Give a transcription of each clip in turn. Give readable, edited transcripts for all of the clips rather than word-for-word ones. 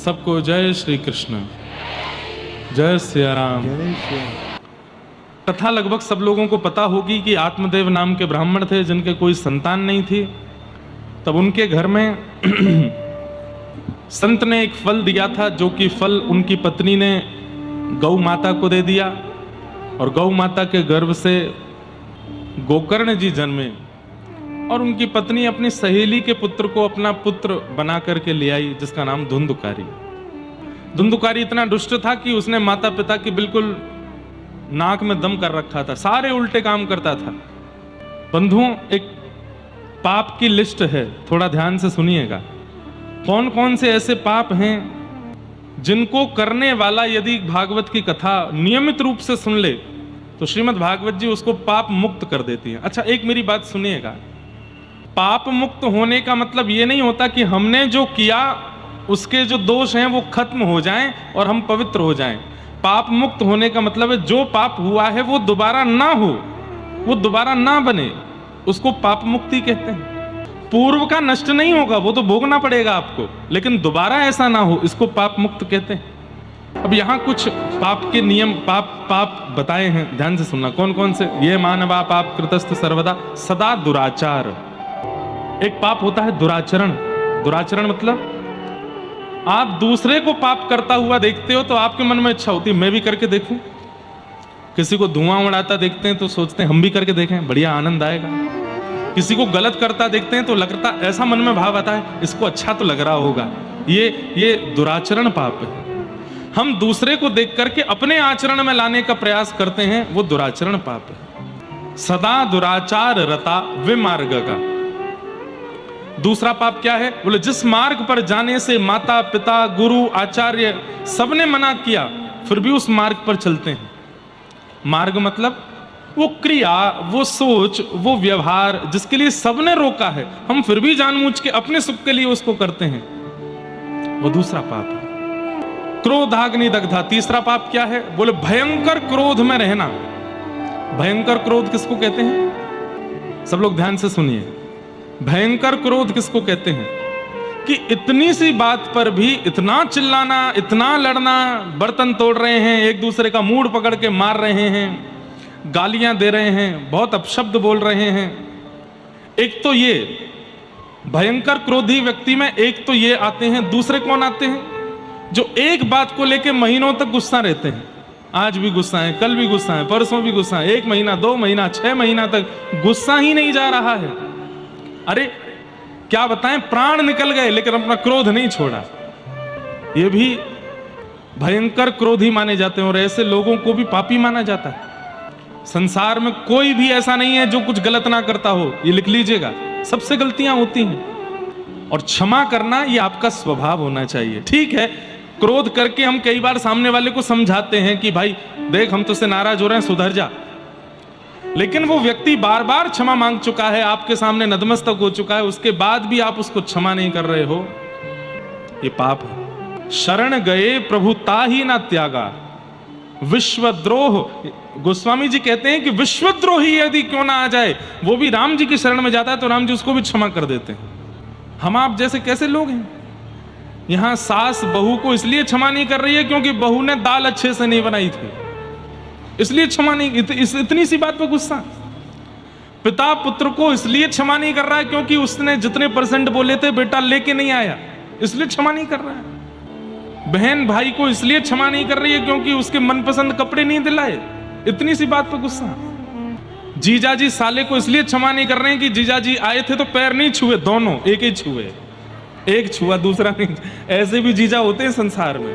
सबको जय श्री कृष्ण, जय सिया राम। कथा लगभग सब लोगों को पता होगी कि आत्मदेव नाम के ब्राह्मण थे जिनके कोई संतान नहीं थी। तब उनके घर में संत ने एक फल दिया था, जो कि फल उनकी पत्नी ने गौ माता को दे दिया और गौ माता के गर्भ से गोकर्ण जी जन्मे और उनकी पत्नी अपनी सहेली के पुत्र को अपना पुत्र बना करके ले आई, जिसका नाम धुंधुकारी। धुंधुकारी इतना दुष्ट था कि उसने माता पिता की बिल्कुल नाक में दम कर रखा था, सारे उल्टे काम करता था। बंधुओं, एक पाप की लिस्ट है, थोड़ा ध्यान से सुनिएगा। कौन कौन से ऐसे पाप हैं जिनको करने वाला यदि भागवत की कथा नियमित रूप से सुन ले तो श्रीमद् भागवत जी उसको पाप मुक्त कर देती है। अच्छा, एक मेरी बात सुनिएगा, पाप मुक्त होने का मतलब ये नहीं होता कि हमने जो किया उसके जो दोष हैं वो खत्म हो जाएं और हम पवित्र हो जाएं। पाप मुक्त होने का मतलब है जो पाप हुआ है वो दोबारा ना हो, वो दोबारा ना बने, उसको पाप मुक्ति कहते हैं। पूर्व का नष्ट नहीं होगा, वो तो भोगना पड़ेगा आपको, लेकिन दोबारा ऐसा ना हो, इसको पाप मुक्त कहते हैं। अब यहाँ कुछ पाप के नियम पाप बताए हैं, ध्यान से सुनना। कौन कौन से? ये मानवा पाप कृतस्थ सर्वदा सदा दुराचार। एक पाप होता है दुराचरण। दुराचरण मतलब आप दूसरे को पाप करता हुआ देखते हो तो आपके मन में इच्छा होती है मैं भी करके देखूं। किसी को धुआं उड़ाता देखते हैं तो सोचते हैं हम भी करके देखें, बढ़िया आनंद आएगा। किसी को गलत करता देखते हैं तो लगता, ऐसा मन में भाव आता है इसको अच्छा तो लग रहा होगा। ये दुराचरण पाप है। हम दूसरे को देख करके अपने आचरण में लाने का प्रयास करते हैं, वो दुराचरण पाप है। सदा दुराचार रता विमार्ग का। दूसरा पाप क्या है? बोले जिस मार्ग पर जाने से माता पिता गुरु आचार्य सबने मना किया फिर भी उस मार्ग पर चलते हैं। मार्ग मतलब वो क्रिया, वो सोच, वो व्यवहार जिसके लिए सबने रोका है, हम फिर भी जानबूझ के अपने सुख के लिए उसको करते हैं, वो दूसरा पाप है। क्रोधाग्नि दग्धा। तीसरा पाप क्या है? बोले भयंकर क्रोध में रहना। भयंकर क्रोध किसको कहते हैं? सब लोग ध्यान से सुनिए। भयंकर क्रोध किसको कहते हैं? कि इतनी सी बात पर भी इतना चिल्लाना, इतना लड़ना, बर्तन तोड़ रहे हैं, एक दूसरे का मूड पकड़ के मार रहे हैं, गालियां दे रहे हैं, बहुत अपशब्द बोल रहे हैं। एक तो ये भयंकर क्रोधी व्यक्ति में एक तो ये आते हैं। दूसरे कौन आते हैं? जो एक बात को लेके महीनों तक गुस्सा रहते हैं। आज भी गुस्सा है, कल भी गुस्सा है, परसों भी गुस्सा है, 1 महीना 2 महीना 6 महीना तक गुस्सा ही नहीं जा रहा है। अरे क्या बताएं, प्राण निकल गए लेकिन अपना क्रोध नहीं छोड़ा। ये भी भयंकर क्रोधी माने जाते हैं और ऐसे लोगों को भी पापी माना जाता है। संसार में कोई भी ऐसा नहीं है जो कुछ गलत ना करता हो, ये लिख लीजिएगा। सबसे गलतियां होती हैं और क्षमा करना ये आपका स्वभाव होना चाहिए। ठीक है, क्रोध करके हम कई बार सामने वाले को समझाते हैं कि भाई देख हम तुझसे नाराज हो रहे हैं, सुधर जा, लेकिन वो व्यक्ति बार बार क्षमा मांग चुका है, आपके सामने नतमस्तक हो चुका है, उसके बाद भी आप उसको क्षमा नहीं कर रहे हो, ये पाप है। शरण गए प्रभु ताहि ना त्यागा। विश्वद्रोह। गोस्वामी जी कहते हैं कि विश्वद्रोही यदि क्यों ना आ जाए, वो भी राम जी की शरण में जाता है तो राम जी उसको भी क्षमा कर देते हैं। हम आप जैसे कैसे लोग हैं? यहां सास बहू को इसलिए क्षमा नहीं कर रही है क्योंकि बहू ने दाल अच्छे से नहीं बनाई थी, इसलिए क्षमा नहीं। इतनी सी बात पे गुस्सा। पिता पुत्र को इसलिए क्षमा नहीं कर रहा है क्योंकि उसने जितने % बोले थे बेटा लेके नहीं आया, इसलिए क्षमा नहीं कर रहा है। बहन भाई को इसलिए क्षमा नहीं कर रही है क्योंकि उसके मनपसंद कपड़े नहीं दिलाए, इतनी सी बात पे गुस्सा। जीजाजी साले को इसलिए क्षमा नहीं कर रहे हैं कि जीजाजी आए थे तो पैर नहीं छुए, दोनों एक ही छुए, एक छुआ दूसरा नहीं। ऐसे भी जीजा होते हैं संसार में।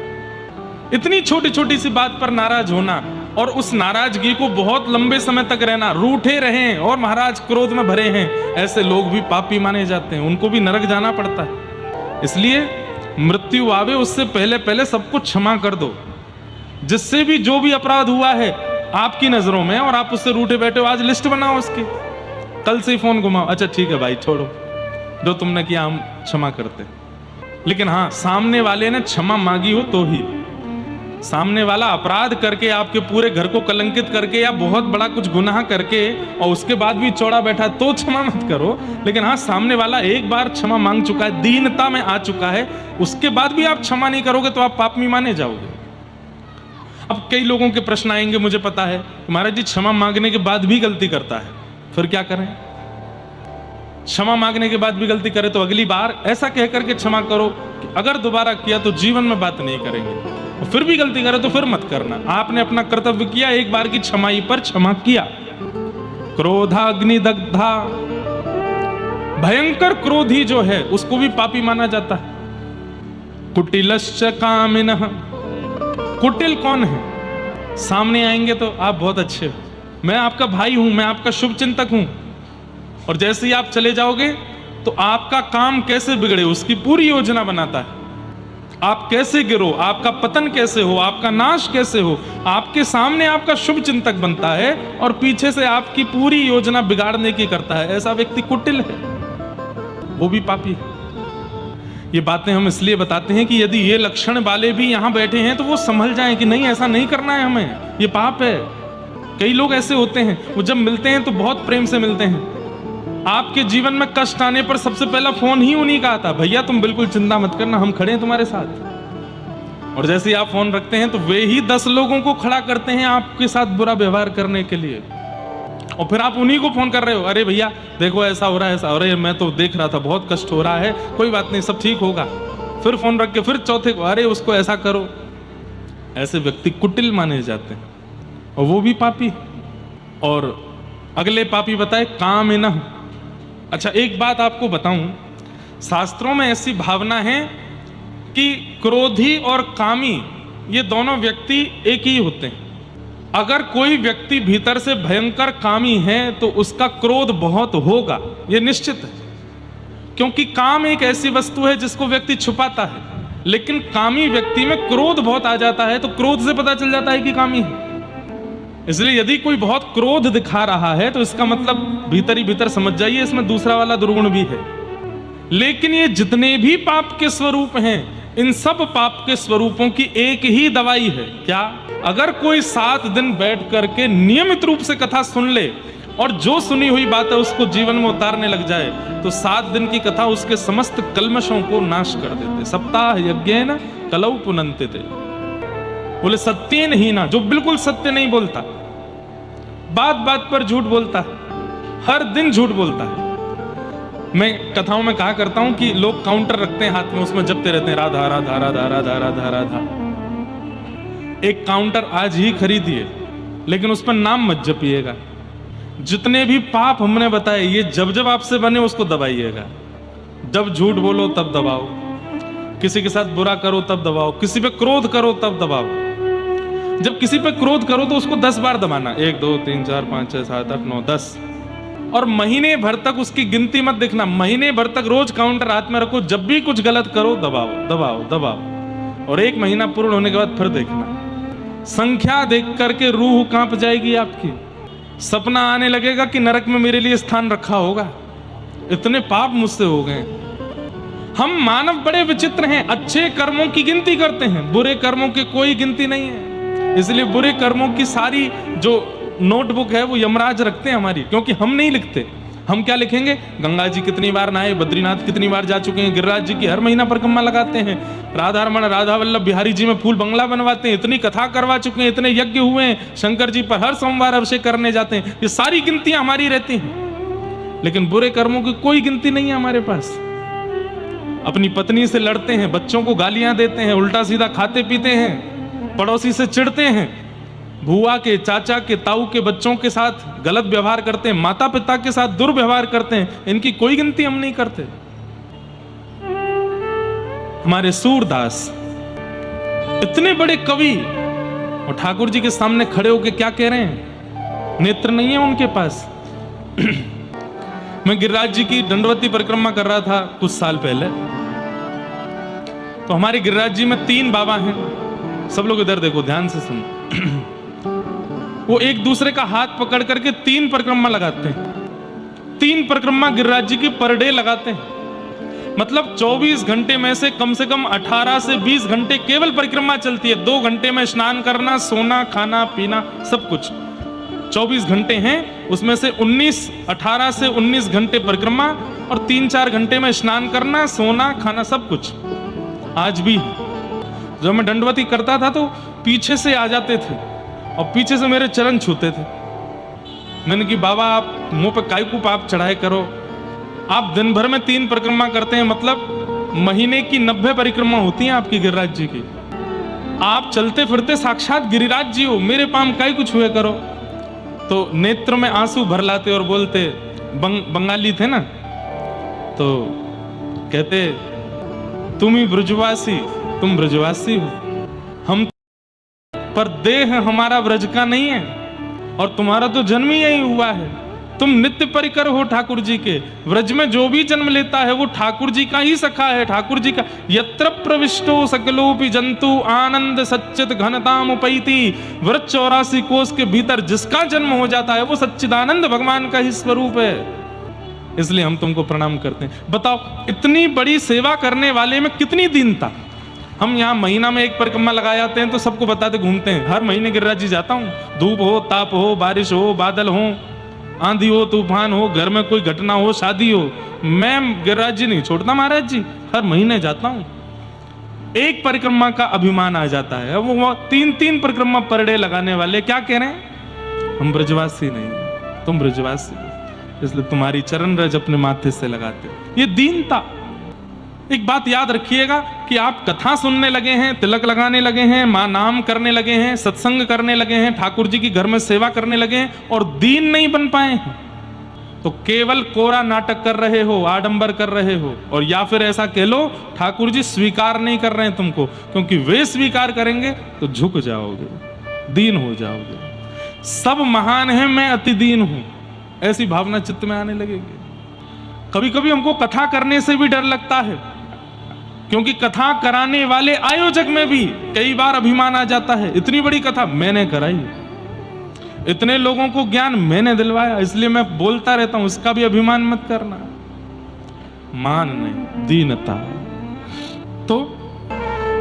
इतनी छोटी छोटी सी बात पर नाराज होना और उस नाराजगी को बहुत लंबे समय तक रहना, रूठे रहें और महाराज क्रोध में भरे हैं, ऐसे लोग भी पापी माने जाते हैं, उनको भी नरक जाना पड़ता है। इसलिए मृत्यु आवे उससे पहले पहले सबको क्षमा कर दो। जिससे भी जो भी अपराध हुआ है आपकी नजरों में और आप उससे रूठे बैठे हो, आज लिस्ट बनाओ उसकी, कल से ही फोन घुमाओ, अच्छा ठीक है भाई छोड़ो, जो तुमने किया हम क्षमा करते। लेकिन हाँ, सामने वाले ने क्षमा मांगी हो तो ही। सामने वाला अपराध करके, आपके पूरे घर को कलंकित करके, या बहुत बड़ा कुछ गुनाह करके और उसके बाद भी चौड़ा बैठा तो क्षमा मत करो। लेकिन हाँ, सामने वाला एक बार क्षमा मांग चुका है, दीनता में आ चुका है, उसके बाद भी आप क्षमा नहीं करोगे तो आप पापी माने जाओगे। अब कई लोगों के प्रश्न आएंगे, मुझे पता है, महाराज जी क्षमा मांगने के बाद भी गलती करता है, फिर क्या करें? क्षमा मांगने के बाद भी गलती करे तो अगली बार ऐसा कह करके क्षमा करो कि अगर दोबारा किया तो जीवन में बात नहीं करेंगे, और फिर भी गलती करे तो फिर मत करना। आपने अपना कर्तव्य किया, एक बार की क्षमाई पर क्षमा किया। क्रोधाग्नि दग्धा, भयंकर क्रोधी जो है उसको भी पापी माना जाता है। कुटिलश्च कामिनः, कुटिल कौन है? सामने आएंगे तो आप बहुत अच्छे हो, मैं आपका भाई हूं, मैं आपका शुभ चिंतक हूं, और जैसे ही आप चले जाओगे तो आपका काम कैसे बिगड़े उसकी पूरी योजना बनाता है। आप कैसे गिरो, आपका पतन कैसे हो, आपका नाश कैसे हो, आपके सामने आपका शुभ चिंतक बनता है और पीछे से आपकी पूरी योजना बिगाड़ने की करता है। ऐसा व्यक्ति कुटिल है, वो भी पापी है। ये बातें हम इसलिए बताते हैं कि यदि ये लक्षण वाले भी यहां बैठे हैं तो वो संभल जाएं कि नहीं, ऐसा नहीं करना है हमें, ये पाप है। कई लोग ऐसे होते हैं, वो जब मिलते हैं तो बहुत प्रेम से मिलते हैं। आपके जीवन में कष्ट आने पर सबसे पहला फोन ही उन्हीं का आता, भैया तुम बिल्कुल चिंता मत करना, हम खड़े हैं तुम्हारे साथ। और जैसे ही आप फोन रखते हैं तो वे ही 10 लोगों को खड़ा करते हैं आपके साथ बुरा व्यवहार करने के लिए, और फिर आप उन्हीं को फोन कर रहे हो, अरे भैया देखो ऐसा हो रहा है, ऐसा हो रहा है, मैं तो देख रहा था, बहुत कष्ट हो रहा है, कोई बात नहीं, सब ठीक होगा। फिर फोन रख के फिर चौथे को, अरे उसको ऐसा करो। ऐसे व्यक्ति कुटिल माने जाते हैं, और वो भी पापी। और अगले पापी बताए कामिनः। अच्छा, एक बात आपको बताऊं, शास्त्रों में ऐसी भावना है कि क्रोधी और कामी ये दोनों व्यक्ति एक ही होते हैं। अगर कोई व्यक्ति भीतर से भयंकर कामी है तो उसका क्रोध बहुत होगा, ये निश्चित है, क्योंकि काम एक ऐसी वस्तु है जिसको व्यक्ति छुपाता है, लेकिन कामी व्यक्ति में क्रोध बहुत आ जाता है, तो क्रोध से पता चल जाता है कि कामी है। इसलिए यदि कोई बहुत क्रोध दिखा रहा है तो इसका मतलब भीतर ही भीतर समझ जाइए इसमें दूसरा वाला दुर्गुण भी है। लेकिन ये जितने भी पाप के स्वरूप हैं, इन सब पाप के स्वरूपों की एक ही दवाई है, क्या? अगर कोई 7 दिन बैठ करके नियमित रूप से कथा सुन ले और जो सुनी हुई बात है उसको जीवन में उतारने लग जाए तो 7 दिन की कथा उसके समस्त कल्मशों को नाश कर देते। सप्ताह यज्ञेन कलौ पुनन्तिते। बोले सत्येन ही ना, जो बिल्कुल सत्य नहीं बोलता, बात बात पर झूठ बोलता है, हर दिन झूठ बोलता है। मैं कथाओं में कहा करता हूं कि लोग काउंटर रखते हैं हाथ में, उसमें जपते रहते हैं राधा राधा राधा राधा राधा राधा। एक काउंटर आज ही खरीदिए, लेकिन उस पर नाम मत जपिएगा। जितने भी पाप हमने बताए ये जब जब आपसे बने उसको दबाइएगा। जब झूठ बोलो तब दबाओ, किसी के साथ बुरा करो तब दबाओ, किसी पे क्रोध करो तब दबाओ। जब किसी पे क्रोध करो तो उसको 10 बार दबाना, 1 2 3 4 5 6 7 8 9 10, और महीने भर तक उसकी गिनती मत देखना। महीने भर तक रोज काउंटर हाथ में रखो, जब भी कुछ गलत करो दबाओ दबाओ दबाओ, और 1 महीना पूर्ण होने के बाद फिर देखना। संख्या देख करके रूह कांप जाएगी आपकी, सपना आने लगेगा कि नरक में मेरे लिए स्थान रखा होगा, इतने पाप मुझसे हो गए। हम मानव बड़े विचित्र हैं, अच्छे कर्मों की गिनती करते हैं, बुरे कर्मों की कोई गिनती नहीं है। इसलिए बुरे कर्मों की सारी जो नोटबुक है वो यमराज रखते हैं हमारी, क्योंकि हम नहीं लिखते। हम क्या लिखेंगे? गंगा जी कितनी बार नहाए, बद्रीनाथ कितनी बार जा चुके हैं, गिरिराज जी की हर महीना परिक्रमा लगाते हैं, राधा रमण राधा वल्लभ बिहारी जी में फूल बंगला बनवाते हैं, इतनी कथा करवा चुके हैं, इतने यज्ञ हुए हैं, शंकर जी पर हर सोमवार अभिषेक करने जाते हैं। ये सारी गिनतियां हमारी रहती हैं, लेकिन बुरे कर्मों की कोई गिनती नहीं है हमारे पास। अपनी पत्नी से लड़ते हैं, बच्चों को गालियां देते हैं, उल्टा सीधा खाते पीते हैं, पड़ोसी से चिढ़ते हैं, बुआ के, चाचा के, ताऊ के बच्चों के साथ गलत व्यवहार करते हैं, माता पिता के साथ दुर्व्यवहार करते हैं, इनकी कोई गिनती हम नहीं करते। हमारे सूरदास इतने बड़े कवि और ठाकुर जी के सामने खड़े होकर क्या कह रहे हैं? नेत्र नहीं है उनके पास। मैं गिरिराज जी की दंडवती परिक्रमा कर रहा था कुछ साल पहले, तो हमारे गिरिराज जी में 3 बाबा हैं। सब लोग इधर देखो, ध्यान से सुनो। वो एक दूसरे का हाथ पकड़ करके 3 परिक्रमा लगाते हैं। 3 परिक्रमा गिरिराज जी की पर डे लगाते हैं। मतलब 24 घंटे में से कम 18 से 20 घंटे केवल परिक्रमा चलती है। 2 घंटे में स्नान करना, सोना, खाना पीना सब कुछ। 24 घंटे हैं, उसमें से 18 से 19 घंटे परिक्रमा और 3-4 घंटे में स्नान करना, सोना, खाना सब कुछ। आज भी जब मैं दंडवती करता था तो पीछे से आ जाते थे और पीछे से मेरे चरण छूते थे। मैंने कि बाबा आप मुंह पे काय को पाप चढ़ाए करो, आप दिन भर में 3 परिक्रमा करते हैं, मतलब महीने की 90 परिक्रमा होती हैं आपकी गिरिराज जी की। आप चलते फिरते साक्षात गिरिराज जी हो, मेरे पाम काय कुछ हुए करो। तो नेत्र में आंसू भर लाते और बोलते, बंगाली थे ना, तो कहते तुम ही ब्रजवासी, तुम ब्रजवासी हो, हम पर देह हमारा ब्रज का नहीं है और तुम्हारा तो जन्म ही यही हुआ है। तुम नित्य परिकर हो ठाकुर जी के। व्रज में जो भी जन्म लेता है वो ठाकुर जी का ही सखा है, ठाकुर जी का। यत्र प्रविष्टो सकलोपि जंतु आनंद सच्चित घनताम उपैति। व्रज 84 कोष के भीतर जिसका जन्म हो जाता है वो सच्चिदानंद भगवान का ही स्वरूप है। इसलिए हम तुमको प्रणाम करते हैं। बताओ इतनी बड़ी सेवा करने वाले में कितनी दीनता। हम यहाँ महीना में 1 परिक्रमा लगा जाते हैं तो सबको बताते घूमते हैं, हर महीने गिरिराज जी जाता हूँ। धूप हो, ताप हो, बारिश हो, बादल हो, आंधी हो, तूफान हो, घर में कोई घटना हो, शादी हो, मैं गिरिराज जी नहीं छोड़ता महाराज जी, हर महीने जाता हूँ। 1 परिक्रमा का अभिमान आ जाता है। वो 3-3 परिक्रमा पर डे लगाने वाले क्या कह रहे हैं, हम ब्रजवासी नहीं, तुम ब्रजवासी, इसलिए तुम्हारी चरण रज अपने माथे से लगाते। ये दीनता। एक बात याद रखिएगा कि आप कथा सुनने लगे हैं, तिलक लगाने लगे हैं, मां नाम करने लगे हैं, सत्संग करने लगे हैं, ठाकुर जी की घर में सेवा करने लगे हैं और दीन नहीं बन पाए हैं, तो केवल कोरा नाटक कर रहे हो, आडंबर कर रहे हो। और या फिर ऐसा कह लो ठाकुर जी स्वीकार नहीं कर रहे हैं तुमको, क्योंकि वे स्वीकार करेंगे तो झुक जाओगे, दीन हो जाओगे। सब महान है, मैं अति दीन हूं, ऐसी भावना चित्त में आने लगेगी। कभी कभी हमको कथा करने से भी डर लगता है, क्योंकि कथा कराने वाले आयोजक में भी कई बार अभिमान आ जाता है। इतनी बड़ी कथा मैंने कराई, इतने लोगों को ज्ञान मैंने दिलवाया, इसलिए मैं बोलता रहता हूं, उसका भी अभिमान मत करना। मान नहीं, दीनता। तो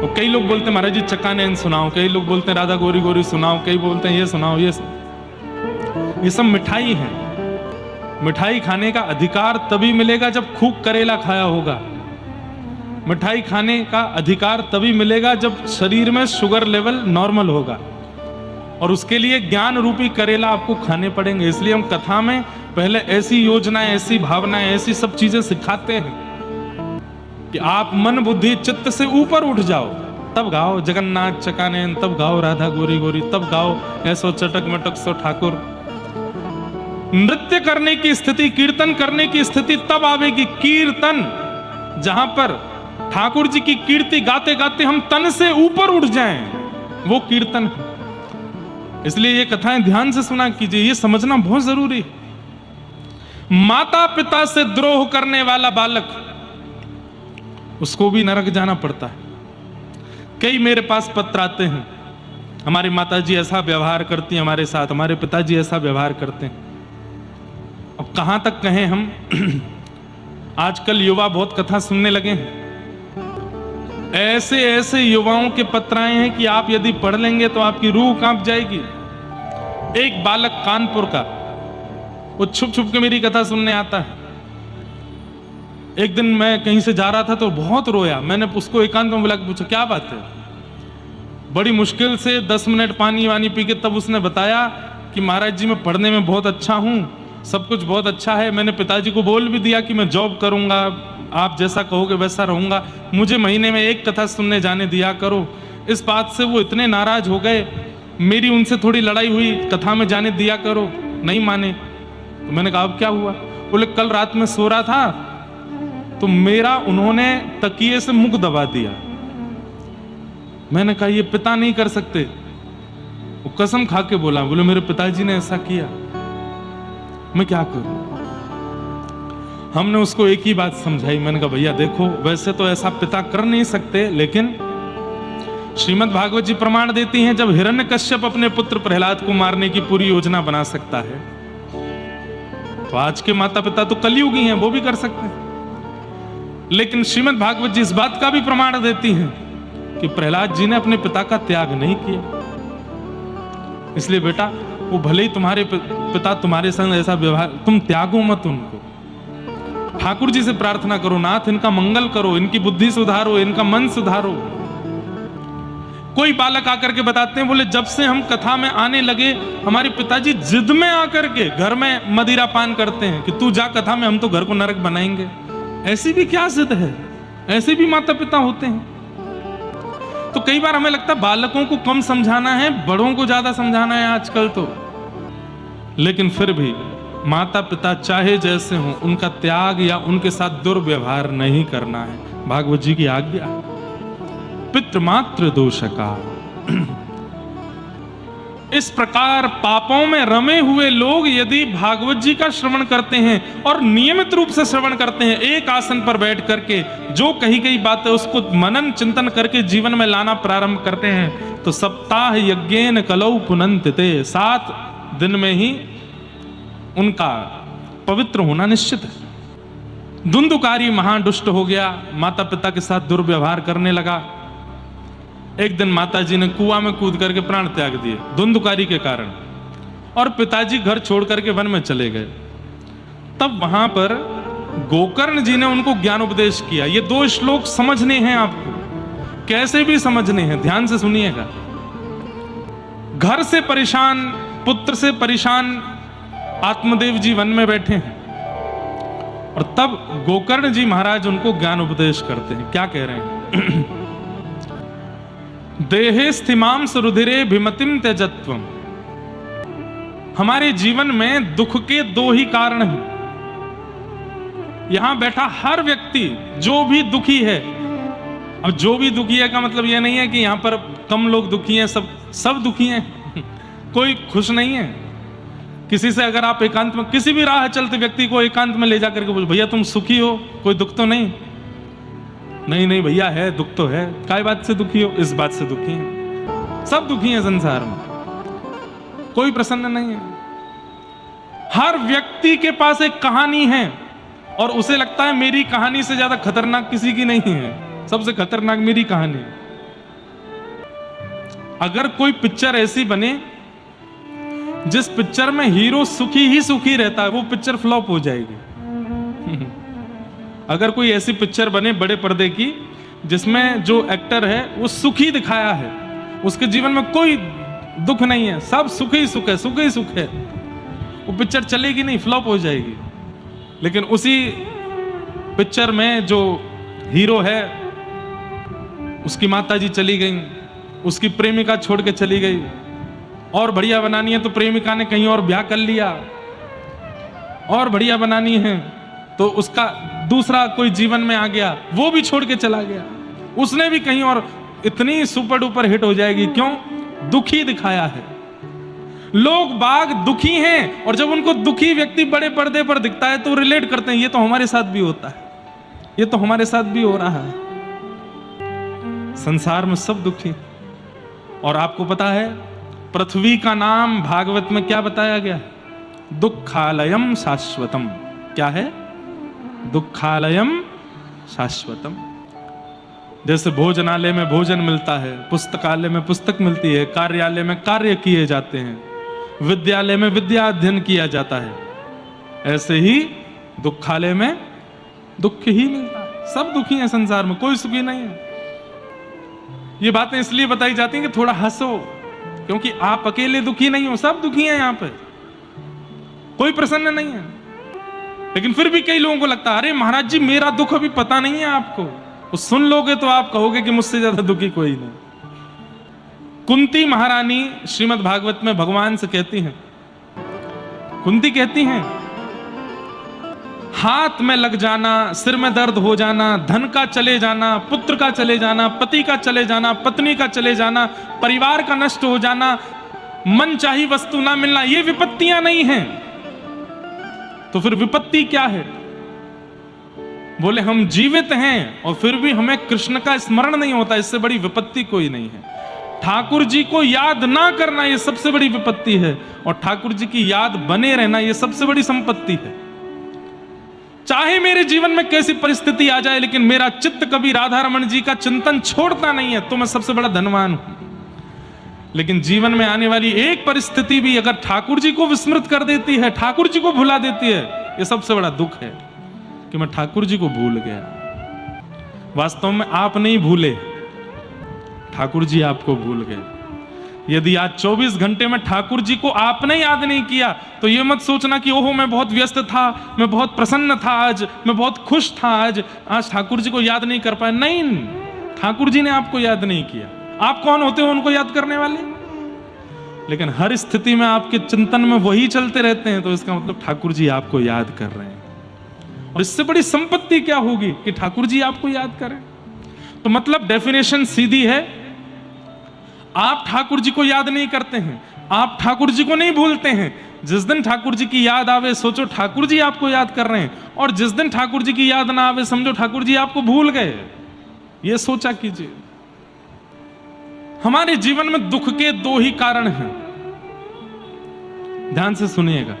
कई लोग बोलते हैं महाराज जी चकानैन सुनाओ, कई लोग बोलते हैं राधा गोरी गोरी सुनाओ, कई बोलते हैं ये सुनाओ, ये सब मिठाई है। मिठाई खाने का अधिकार तभी मिलेगा जब खूब करेला खाया होगा। मिठाई खाने का अधिकार तभी मिलेगा जब शरीर में शुगर लेवल नॉर्मल होगा, और उसके लिए ज्ञान रूपी करेला आपको खाने पड़ेंगे। इसलिए हम कथा में पहले ऐसी योजनाएं, ऐसी भावनाएं, ऐसी सब चीजें सिखाते हैं कि आप मन बुद्धि चित्त से ऊपर उठ जाओ, तब गाओ जगन्नाथ चकानैन, तब गाओ राधा गोरी गोरी, तब गाओ ऐसो चटक मटक सो ठाकुर। नृत्य करने की स्थिति, कीर्तन करने की स्थिति तब आवेगी। कीर्तन जहां पर ठाकुर जी की कीर्ति गाते गाते हम तन से ऊपर उठ जाएं, वो कीर्तन है। इसलिए ये कथाएं ध्यान से सुना कीजिए, ये समझना बहुत जरूरी है। माता पिता से द्रोह करने वाला बालक, उसको भी नरक जाना पड़ता है। कई मेरे पास पत्र आते हैं, हमारी माता जी ऐसा व्यवहार करती हैं हमारे साथ, हमारे पिताजी ऐसा व्यवहार करते हैं। अब कहां तक कहें हम आजकल युवा बहुत कथा सुनने लगे हैं। ऐसे ऐसे युवाओं के पत्र आए हैं कि आप यदि पढ़ लेंगे तो आपकी रूह कांप जाएगी। एक बालक कानपुर का, वो छुप छुप के मेरी कथा सुनने आता है। एक दिन मैं कहीं से जा रहा था तो बहुत रोया। मैंने उसको एकांत में बुला के पूछा क्या बात है। बड़ी मुश्किल से 10 मिनट पानी वानी पी के तब उसने बताया कि महाराज जी मैं पढ़ने में बहुत अच्छा हूँ, सब कुछ बहुत अच्छा है। मैंने पिताजी को बोल भी दिया कि मैं जॉब करूंगा, आप जैसा कहोगे वैसा रहूंगा, मुझे महीने में 1 कथा सुनने जाने दिया करो। इस बात से वो इतने नाराज हो गए, मेरी उनसे थोड़ी लड़ाई हुई, कथा में जाने दिया करो, नहीं माने। तो मैंने कहा अब क्या हुआ। बोले कल रात में सो रहा था तो मेरा उन्होंने तकिए से मुख दबा दिया। मैंने कहा ये पिता नहीं कर सकते। वो कसम खा के बोला, बोले मेरे पिताजी ने ऐसा किया, मैं क्या करूं। हमने उसको एक ही बात समझाई। मैंने कहा भैया देखो, वैसे तो ऐसा पिता कर नहीं सकते, लेकिन श्रीमद् भागवत जी प्रमाण देती हैं जब हिरण्यकश्यप अपने पुत्र प्रहलाद को मारने की पूरी योजना बना सकता है, तो आज के माता पिता तो कलयुगी हैं, वो भी कर सकते हैं। लेकिन श्रीमद् भागवत जी इस बात का भी प्रमाण देती हैं कि प्रहलाद जी ने अपने पिता का त्याग नहीं किया। इसलिए बेटा, वो भले ही तुम्हारे पिता तुम्हारे संग ऐसा व्यवहार, तुम त्यागो मत उनको। ठाकुर जी से प्रार्थना करो, नाथ इनका मंगल करो, इनकी बुद्धि सुधारो, इनका मन सुधारो। कोई बालक आकर के बताते हैं, बोले जब से हम कथा में आने लगे हमारे पिताजी जिद में आकर के घर में मदिरा पान करते हैं कि तू जा कथा में, हम तो घर को नरक बनाएंगे। ऐसी भी क्या जिद है? ऐसे भी माता पिता होते हैं। तो कई बार हमें लगता है बालकों को कम समझाना है, बड़ों को ज्यादा समझाना है आजकल तो। लेकिन फिर भी माता पिता चाहे जैसे हों, उनका त्याग या उनके साथ दुर्व्यवहार नहीं करना है। भागवत जी की आज्ञा, पितृमातृ दोष का। इस प्रकार पापों में रमे हुए लोग यदि भागवत जी का श्रवण करते हैं और नियमित रूप से श्रवण करते हैं, एक आसन पर बैठ करके जो कही गई बातें उसको मनन चिंतन करके जीवन में लाना प्रारंभ करते हैं, तो सप्ताह यज्ञेन कलौ पुनन्तिते, 7 दिन में ही उनका पवित्र होना निश्चित है। धुंधुकारी महादुष्ट हो गया, माता पिता के साथ दुर्व्यवहार करने लगा। एक दिन माता जी ने कुआं में कूद करके प्राण त्याग दिए धुंधुकारी के कारण, और पिताजी घर छोड़ करके वन में चले गए। तब वहां पर गोकर्ण जी ने उनको ज्ञान उपदेश किया। ये 2 श्लोक समझने हैं आपको, कैसे भी समझने हैं, ध्यान से सुनिएगा। घर से परेशान, पुत्र से परेशान आत्मदेव जी वन में बैठे हैं, और तब गोकर्ण जी महाराज उनको ज्ञान उपदेश करते हैं। क्या कह रहे हैं? देहे स्थिमां रुधिरे भिमतिम त्यजत्वम। हमारे जीवन में दुख के 2 ही कारण हैं। यहां बैठा हर व्यक्ति जो भी दुखी है, अब जो भी दुखी है का मतलब यह नहीं है कि यहां पर कम लोग दुखी हैं, सब दुखी हैं। कोई खुश नहीं है। किसी से अगर आप एकांत में, किसी भी राह चलते व्यक्ति को एकांत में ले जाकर के बोल, भैया तुम सुखी हो, कोई दुख तो नहीं? नहीं भैया है, दुख तो है। काय बात से दुखी हो? इस बात से दुखी है। सब दुखी हैं संसार में, कोई प्रसन्न नहीं है। हर व्यक्ति के पास एक कहानी है और उसे लगता है मेरी कहानी से ज्यादा खतरनाक किसी की नहीं है, सबसे खतरनाक मेरी कहानी। अगर कोई पिक्चर ऐसी बने जिस पिक्चर में हीरो सुखी ही सुखी रहता है, वो पिक्चर फ्लॉप हो जाएगी। अगर कोई ऐसी पिक्चर बने बड़े पर्दे की जिसमें जो एक्टर है वो सुखी दिखाया है, उसके जीवन में कोई दुख नहीं है, सब सुख ही सुख है, सुख ही सुख है, वो पिक्चर चलेगी नहीं, फ्लॉप हो जाएगी। लेकिन उसी पिक्चर में जो हीरो है, उसकी माता जी चली गई, उसकी प्रेमिका छोड़ के चली गई, और बढ़िया बनानी है तो प्रेमिका ने कहीं और ब्याह कर लिया, और बढ़िया बनानी है तो उसका दूसरा कोई जीवन में आ गया, वो भी छोड़ के चला गया, उसने भी कहीं और। इतनी सुपर डुपर हिट हो जाएगी, क्यों? दुखी दिखाया है। लोग बाग दुखी हैं, और जब उनको दुखी व्यक्ति बड़े पर्दे पर दिखता है तो रिलेट करते हैं, ये तो हमारे साथ भी होता है, ये तो हमारे साथ भी हो रहा है। संसार में सब दुखी। और आपको पता है पृथ्वी का नाम भागवत में क्या बताया गया? दुखालयम शाश्वतम। क्या है? दुखालयम शाश्वतम। जैसे भोजनालय में भोजन मिलता है, पुस्तकालय में पुस्तक मिलती है, कार्यालय में कार्य किए जाते हैं, विद्यालय में विद्या अध्ययन किया जाता है, ऐसे ही दुखालय में दुख ही मिलता है। सब दुखी हैं संसार में, कोई सुखी नहीं है। ये बातें इसलिए बताई जाती हैं कि थोड़ा हंसो, क्योंकि आप अकेले दुखी नहीं हो, सब दुखी हैं यहां पे, कोई प्रसन्न नहीं है। लेकिन फिर भी कई लोगों को लगता है अरे महाराज जी मेरा दुख अभी पता नहीं है आपको, वो सुन लोगे तो आप कहोगे कि मुझसे ज्यादा दुखी कोई नहीं। कुंती महारानी श्रीमद् भागवत में भगवान से कहती हैं, कुंती कहती हैं, हाथ में लग जाना, सिर में दर्द हो जाना, धन का चले जाना, पुत्र का चले जाना, पति का चले जाना, पत्नी का चले जाना, परिवार का नष्ट हो जाना, मन चाही वस्तु ना मिलना, ये विपत्तियां नहीं हैं। तो फिर विपत्ति क्या है? बोले हम जीवित हैं और फिर भी हमें कृष्ण का स्मरण नहीं होता, इससे बड़ी विपत्ति कोई नहीं है। ठाकुर जी को याद ना करना ये सबसे बड़ी विपत्ति है, और ठाकुर जी की याद बने रहना ये सबसे बड़ी संपत्ति है। चाहे मेरे जीवन में कैसी परिस्थिति आ जाए, लेकिन मेरा चित्त कभी राधा रमन जी का चिंतन छोड़ता नहीं है, तो मैं सबसे बड़ा धनवान हूं। लेकिन जीवन में आने वाली एक परिस्थिति भी अगर ठाकुर जी को विस्मृत कर देती है, ठाकुर जी को भुला देती है, ये सबसे बड़ा दुख है कि मैं ठाकुर जी को भूल गया। वास्तव में आप नहीं भूले, ठाकुर जी आपको भूल गए। यदि आज 24 घंटे में ठाकुर जी को आपने याद नहीं किया, तो ये मत सोचना कि ओहो मैं बहुत व्यस्त था, मैं बहुत प्रसन्न था आज, मैं बहुत खुश था आज ठाकुर जी को याद नहीं कर पाया। नहीं, ठाकुर जी ने आपको याद नहीं किया। आप कौन होते हो उनको याद करने वाले? लेकिन हर स्थिति में आपके चिंतन में वही चलते रहते हैं, तो इसका मतलब ठाकुर जी आपको याद कर रहे हैं। और इससे बड़ी संपत्ति क्या होगी कि ठाकुर जी आपको याद करें। तो मतलब डेफिनेशन सीधी है, आप ठाकुर जी को याद नहीं करते हैं, आप ठाकुर जी को नहीं भूलते हैं। जिस दिन ठाकुर जी की याद आवे, सोचो ठाकुर जी आपको याद कर रहे हैं, और जिस दिन ठाकुर जी की याद ना आवे, समझो ठाकुर जी आपको भूल गए। ये सोचा कीजिए। हमारे जीवन में दुख के दो ही कारण हैं, ध्यान से सुनिएगा।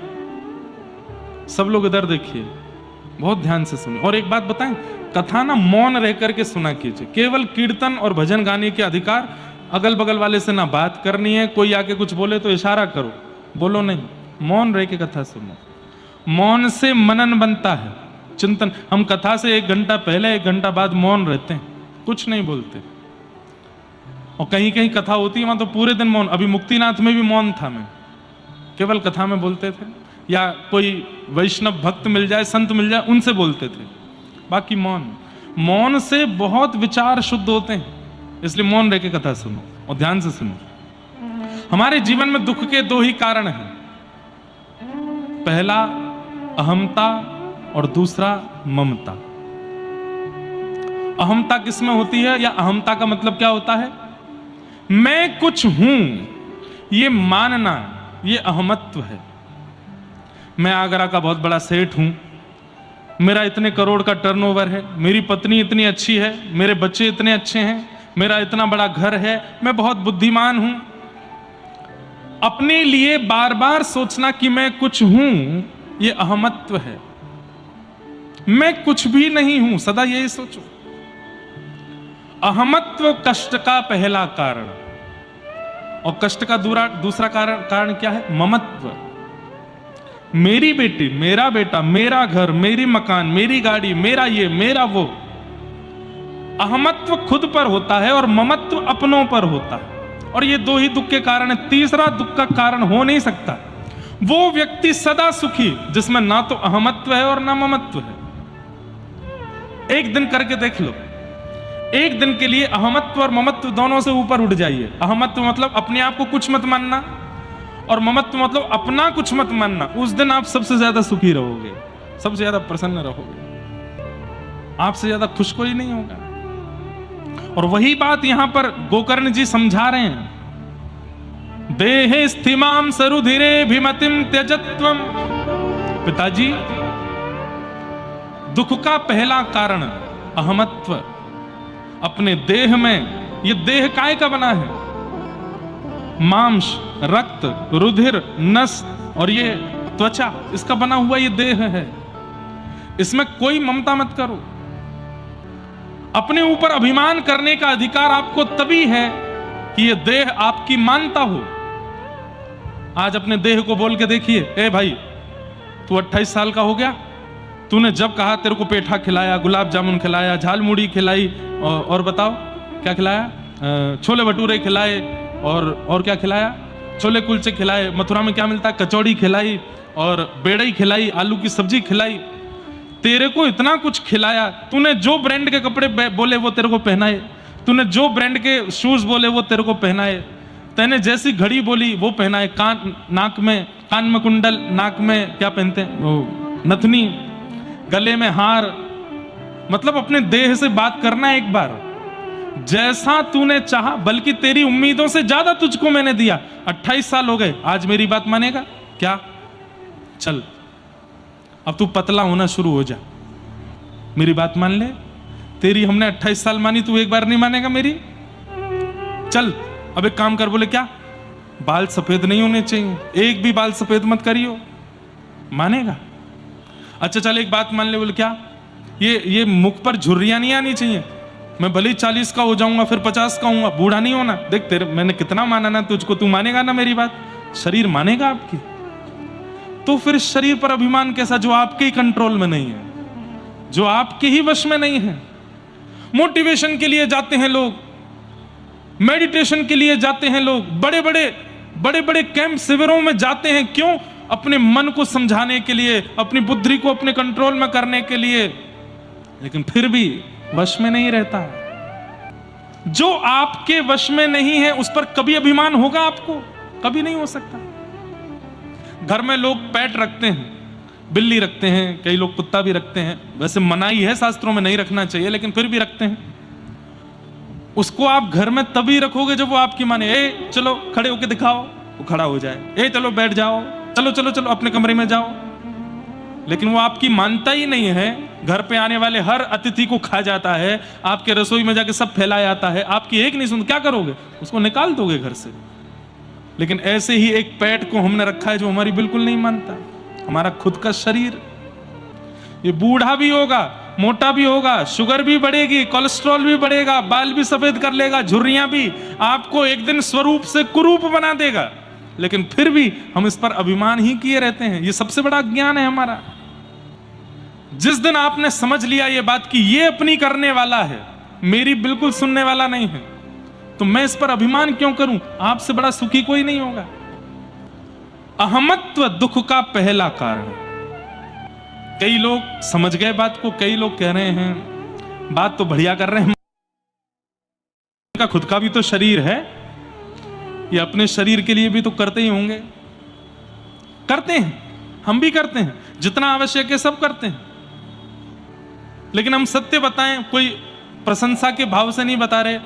सब लोग इधर देखिए, बहुत ध्यान से सुनिए। और एक बात बताएं, कथा ना मौन रह करके सुना कीजिए। केवल कीर्तन और भजन गाने के अधिकार, अगल बगल वाले से ना बात करनी है, कोई आके कुछ बोले तो इशारा करो, बोलो नहीं, मौन रह के कथा सुनो। मौन से मनन बनता है, चिंतन। हम कथा से 1 घंटा पहले 1 घंटा बाद मौन रहते हैं, कुछ नहीं बोलते। और कहीं कहीं कथा होती है वहां तो पूरे दिन मौन। अभी मुक्तिनाथ में भी मौन था, मैं केवल कथा में बोलते थे, या कोई वैष्णव भक्त मिल जाए, संत मिल जाए, उनसे बोलते थे, बाकी मौन। मौन से बहुत विचार शुद्ध होते हैं, इसलिए मौन रह के कथा सुनो और ध्यान से सुनो। हमारे जीवन में दुख के 2 ही कारण हैं, पहला अहमता और दूसरा ममता। अहमता किसमें होती है, या अहमता का मतलब क्या होता है? मैं कुछ हूं, ये मानना, ये अहमत्व है। मैं आगरा का बहुत बड़ा सेठ हूं, मेरा इतने करोड़ का टर्नओवर है, मेरी पत्नी इतनी अच्छी है, मेरे बच्चे इतने अच्छे हैं, मेरा इतना बड़ा घर है, मैं बहुत बुद्धिमान हूं। अपने लिए बार बार सोचना कि मैं कुछ हूं, यह अहमत्व है। मैं कुछ भी नहीं हूं, सदा यही सोचो। अहमत्व कष्ट का पहला कारण, और कष्ट का दूसरा कारण क्या है? ममत्व। मेरी बेटी, मेरा बेटा, मेरा घर, मेरी मकान, मेरी गाड़ी, मेरा ये, मेरा वो। अहमत्व खुद पर होता है और ममत्व अपनों पर होता है, और ये 2 ही दुख के कारण है। तीसरा दुख का कारण हो नहीं सकता। वो व्यक्ति सदा सुखी जिसमें ना तो अहमत्व है और ना ममत्व है। एक दिन करके देख लो, एक दिन के लिए अहमत्व और ममत्व दोनों से ऊपर उठ जाइए। अहमत्व मतलब अपने आप को कुछ मत मानना, और ममत्व मतलब अपना कुछ मत मानना। उस दिन आप सबसे ज्यादा सुखी रहोगे, सबसे ज्यादा प्रसन्न रहोगे, आपसे ज्यादा खुश कोई नहीं होगा। और वही बात यहां पर गोकर्ण जी समझा रहे हैं। देहे स्थिमाम सरुधिरे भिमतिम त्यजत्वम। पिताजी, दुख का पहला कारण अहमत्व। अपने देह में, ये देह काय का बना है? मांस, रक्त, रुधिर, नस और ये त्वचा, इसका बना हुआ ये देह है। इसमें कोई ममता मत करो। अपने ऊपर अभिमान करने का अधिकार आपको तभी है कि ये देह आपकी मानता हो। आज अपने देह को बोल के देखिए, ए भाई, तू 28 साल का हो गया, तूने जब कहा तेरे को पेठा खिलाया, गुलाब जामुन खिलाया, झालमुड़ी खिलाई, और बताओ क्या खिलाया? छोले भटूरे खिलाए, और क्या खिलाया? छोले कुलचे खिलाए। मथुरा में क्या मिलता है? कचौड़ी खिलाई, और बेड़ई खिलाई, आलू की सब्जी खिलाई। तेरे को इतना कुछ खिलाया, तूने जो ब्रांड के कपड़े बोले वो तेरे को पहनाए, तूने जो ब्रांड के शूज बोले वो तेरे को पहनाए, तैने जैसी घड़ी बोली वो पहनाए, कान में कुंडल, नाक में क्या पहनते हैं वो नथनी, गले में हार। मतलब अपने देह से बात करना एक बार, जैसा तूने चाहा, बल्कि तेरी उम्मीदों से ज्यादा तुझको मैंने दिया। 28 साल हो गए, आज मेरी बात मानेगा क्या? चल अब तू पतला होना शुरू हो जा, मेरी बात मान ले। तेरी हमने 28 साल मानी, तू एक बार नहीं मानेगा मेरी? चल अब एक काम कर। बोले क्या? बाल सफेद नहीं होने चाहिए, एक भी बाल सफेद मत करियो, मानेगा? अच्छा चल एक बात मान ले, बोले क्या, ये मुख पर झुर्रियां नहीं आनी चाहिए, मैं भले ही 40 का हो जाऊंगा फिर 50 का होऊंगा, बूढ़ा नहीं होना। देख तेरे मैंने कितना माना ना तुझको, तू मानेगा ना मेरी बात, शरीर मानेगा आपकी। तो फिर शरीर पर अभिमान कैसा जो आपके ही कंट्रोल में नहीं है, जो आपके ही वश में नहीं है। मोटिवेशन के लिए जाते हैं लोग, मेडिटेशन के लिए जाते हैं लोग, बड़े बड़े कैंप शिविरों में जाते हैं, क्यों? अपने मन को समझाने के लिए, अपनी बुद्धि को अपने कंट्रोल में करने के लिए, लेकिन फिर भी वश में नहीं रहता। जो आपके वश में नहीं है उस पर कभी अभिमान होगा आपको? कभी नहीं हो सकता। घर में लोग पेट रखते हैं, बिल्ली रखते हैं, कई लोग कुत्ता भी रखते हैं, वैसे मनाही है शास्त्रों में नहीं रखना चाहिए, लेकिन फिर भी रखते हैं। उसको आप घर में तभी रखोगे जब वो आपकी माने। ए चलो खड़े होके दिखाओ, वो खड़ा हो जाए। ए चलो बैठ जाओ, चलो चलो चलो अपने कमरे में जाओ। लेकिन वो आपकी मानता ही नहीं है। घर पे आने वाले हर अतिथि को खा जाता है, आपके रसोई में जाके सब फैला जाता है, आपकी एक नहीं सुनता। क्या करोगे? उसको निकाल दोगे घर से। लेकिन ऐसे ही एक पेट को हमने रखा है जो हमारी बिल्कुल नहीं मानता। हमारा खुद का शरीर, ये बूढ़ा भी होगा, मोटा भी होगा, शुगर भी बढ़ेगी, कोलेस्ट्रॉल भी बढ़ेगा, बाल भी सफेद कर लेगा, झुर्रियां भी, आपको एक दिन स्वरूप से कुरूप बना देगा। लेकिन फिर भी हम इस पर अभिमान ही किए रहते हैं। ये सबसे बड़ा ज्ञान है हमारा। जिस दिन आपने समझ लिया ये बात कि ये अपनी करने वाला है, मेरी बिल्कुल सुनने वाला नहीं है, तो मैं इस पर अभिमान क्यों करूं? आपसे बड़ा सुखी कोई नहीं होगा। अहमत्व दुख का पहला कारण। कई लोग समझ गए बात को, कई लोग कह रहे हैं बात तो बढ़िया कर रहे हैं, का खुद का भी तो शरीर है, ये अपने शरीर के लिए भी तो करते ही होंगे। करते हैं, हम भी करते हैं, जितना आवश्यक है सब करते हैं। लेकिन हम सत्य बताएं, कोई प्रशंसा के भाव से नहीं बता रहे।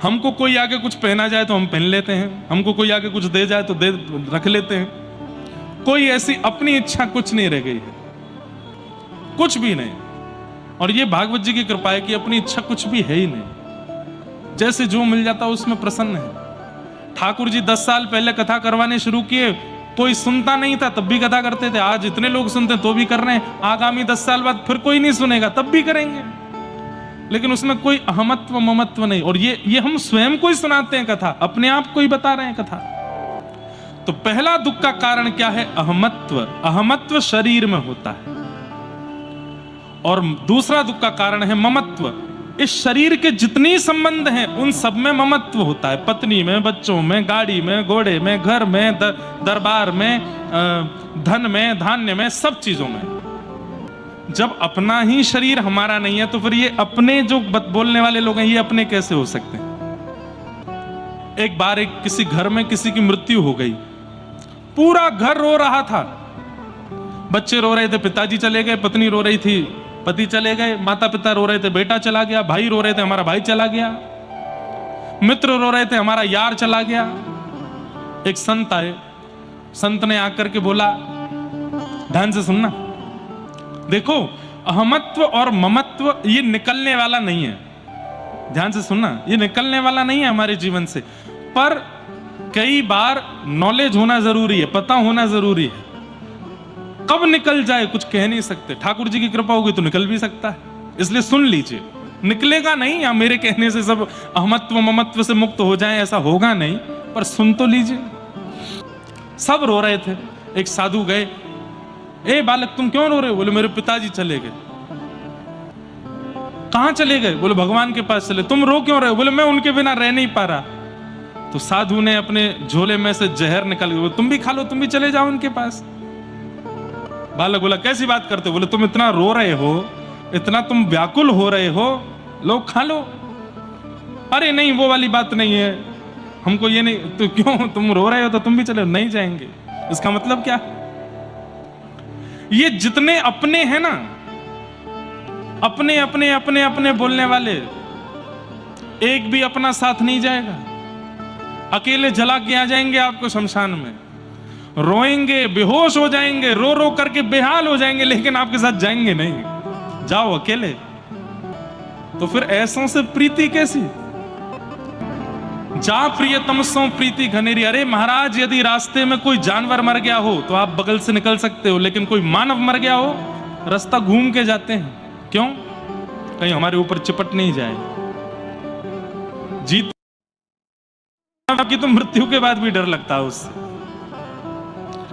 हमको कोई आके कुछ पहना जाए तो हम पहन लेते हैं, हमको कोई आके कुछ दे जाए तो दे रख लेते हैं। कोई ऐसी अपनी इच्छा कुछ नहीं रह गई है, कुछ भी नहीं। और ये भागवत जी की कृपा है कि अपनी इच्छा कुछ भी है ही नहीं, जैसे जो मिल जाता उसमें प्रसन्न है। ठाकुर जी 10 साल पहले कथा करवाने शुरू किए, कोई सुनता नहीं था तब भी कथा करते थे। आज इतने लोग सुनते तो भी कर रहे हैं, आगामी 10 साल बाद फिर कोई नहीं सुनेगा तब भी करेंगे। लेकिन उसमें कोई अहमत्व ममत्व नहीं। और ये हम स्वयं को ही सुनाते हैं कथा, अपने आप को ही बता रहे हैं कथा। तो पहला दुख का कारण क्या है? अहमत्व। अहमत्व शरीर में होता है। और दूसरा दुख का कारण है ममत्व। इस शरीर के जितनी संबंध हैं उन सब में ममत्व होता है। पत्नी में, बच्चों में, गाड़ी में, घोड़े में, घर में, दरबार में, धन में, धान्य में, सब चीजों में। जब अपना ही शरीर हमारा नहीं है तो फिर ये अपने जो बोलने वाले लोग हैं ये अपने कैसे हो सकते हैं? एक बार किसी घर में किसी की मृत्यु हो गई, पूरा घर रो रहा था। बच्चे रो रहे थे, पिताजी चले गए, पत्नी रो रही थी, पति चले गए, माता पिता रो रहे थे, बेटा चला गया, भाई रो रहे थे, हमारा भाई चला गया, मित्र रो रहे थे, हमारा यार चला गया। एक संत आए, संत ने आकर के बोला, ध्यान से सुनना, देखो अहमत्व और ममत्व ये निकलने वाला नहीं है। ध्यान से सुनना, ये निकलने वाला नहीं है हमारे जीवन से, पर कई बार नॉलेज होना जरूरी है, पता होना जरूरी है। कब निकल जाए कुछ कह नहीं सकते। ठाकुर जी की कृपा होगी तो निकल भी सकता है, इसलिए सुन लीजिए। निकलेगा नहीं, या मेरे कहने से सब अहमत्व ममत्व से मुक्त हो जाएं, ऐसा होगा नहीं, पर सुन तो लीजिए। सब रो रहे थे। एक साधु गए, ए बालक तुम क्यों रो रहे हो? बोले मेरे पिताजी चले गए। कहां चले गए? बोले भगवान के पास चले। तुम रो क्यों रहे हो? बोले मैं उनके बिना रह नहीं पा रहा। तो साधु ने अपने झोले में से जहर निकाल के, तुम भी खा लो, तुम भी चले जाओ उनके पास। बालक बोला कैसी बात करते हो? बोले तुम इतना रो रहे हो, इतना तुम व्याकुल हो रहे हो, लो खा लो। अरे नहीं वो वाली बात नहीं है, हमको ये नहीं। तो क्यों तुम रो रहे हो तो तुम भी चले? नहीं जाएंगे। इसका मतलब क्या? ये जितने अपने हैं ना, अपने अपने अपने अपने बोलने वाले, एक भी अपना साथ नहीं जाएगा। अकेले जला के आ जाएंगे आपको शमशान में, रोएंगे, बेहोश हो जाएंगे, रो रो करके बेहाल हो जाएंगे, लेकिन आपके साथ जाएंगे नहीं। जाओ अकेले। तो फिर ऐसों से प्रीति कैसी? जा प्रियतम सो प्रीति घनेरी। अरे महाराज, यदि रास्ते में कोई जानवर मर गया हो तो आप बगल से निकल सकते हो, लेकिन कोई मानव मर गया हो रास्ता घूम के जाते हैं। क्यों? कहीं हमारे ऊपर चिपट नहीं जाए। जीत की तो मृत्यु के बाद भी डर लगता है उससे।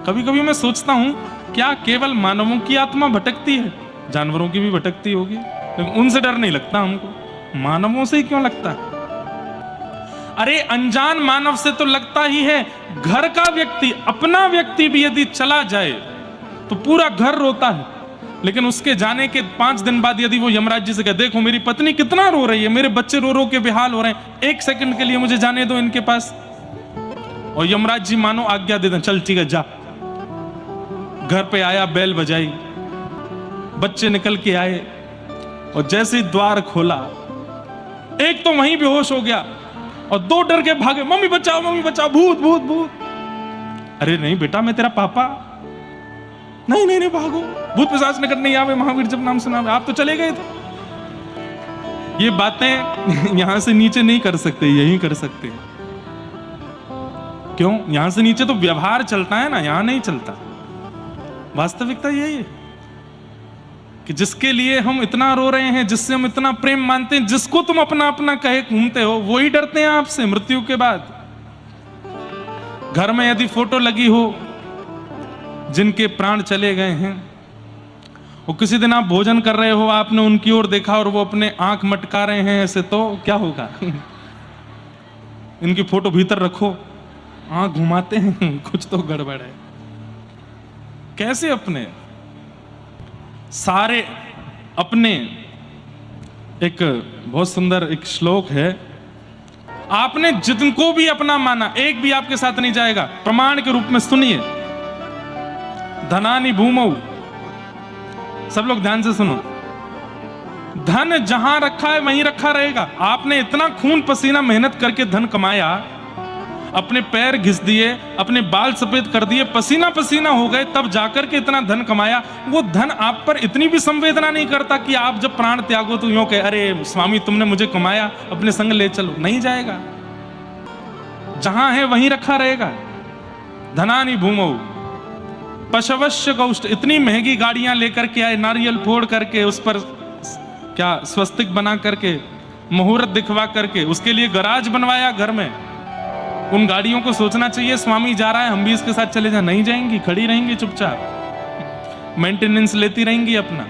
कभी कभी मैं सोचता हूं, क्या केवल मानवों की आत्मा भटकती है? जानवरों की भी भटकती होगी, लेकिन उनसे डर नहीं लगता हमको। मानवों से ही क्यों लगता है? अरे अनजान मानव से तो लगता ही है। घर का व्यक्ति, अपना व्यक्ति भी यदि चला जाए तो पूरा घर रोता है, लेकिन उसके जाने के 5 दिन बाद यदि वो यमराज जी से कहे, देखो मेरी पत्नी कितना रो रही है, मेरे बच्चे रो रो के बेहाल हो रहे हैं, 1 सेकंड के लिए मुझे जाने दो इनके पास, और यमराज जी मानो आज्ञा दे दें, चल ठीक है जा। घर पे आया, बेल बजाई, बच्चे निकल के आए, और जैसे ही द्वार खोला, एक तो वहीं बेहोश हो गया और 2 डर के भागे, मम्मी बचाओ, भूत भूत भूत। अरे नहीं बेटा, मैं तेरा पापा। नहीं नहीं नहीं, भागो, भूत पिशाच निकट नहीं आवे, महावीर जब नाम सुना। आप तो चले गए थे। ये बातें यहां से नीचे नहीं कर सकते, यही कर सकते। क्यों? यहां से नीचे तो व्यवहार चलता है ना, यहां नहीं चलता। वास्तविकता यही है कि जिसके लिए हम इतना रो रहे हैं, जिससे हम इतना प्रेम मानते हैं, जिसको तुम अपना अपना कहे घूमते हो, वही डरते हैं आपसे मृत्यु के बाद। घर में यदि फोटो लगी हो जिनके प्राण चले गए हैं, और किसी दिन आप भोजन कर रहे हो, आपने उनकी ओर देखा और वो अपने आंख मटका रहे हैं ऐसे, तो क्या होगा? इनकी फोटो भीतर रखो, आंख घुमाते हैं, कुछ तो गड़बड़ है। कैसे अपने सारे अपने, एक बहुत सुंदर एक श्लोक है, आपने जिनको भी अपना माना, एक भी आपके साथ नहीं जाएगा। प्रमाण के रूप में सुनिए, धनानि भूमौ, सब लोग ध्यान से सुनो, धन जहां रखा है वहीं रखा रहेगा। आपने इतना खून पसीना मेहनत करके धन कमाया, अपने पैर घिस दिए, अपने बाल सफेद कर दिए, पसीना पसीना हो गए, तब जाकर के इतना धन कमाया। वो धन आप पर इतनी भी संवेदना नहीं करता कि आप जब प्राण त्यागो तो यूं कहे, अरे स्वामी तुमने मुझे कमाया, अपने संग ले चलो। नहीं जाएगा, जहां है वहीं रखा रहेगा। धनानि भूमौ पशवश्य गौष्ठ, इतनी महंगी गाड़ियां लेकर के आए, नारियल फोड़ करके उस पर क्या स्वस्तिक बना करके, मुहूर्त दिखवा करके, उसके लिए गराज बनवाया घर में। उन गाड़ियों को सोचना चाहिए, स्वामी जा रहा है, हम भी इसके साथ चले जाए। नहीं जाएंगी, खड़ी रहेंगी चुपचाप, मेंटेनेंस लेती रहेंगी अपना।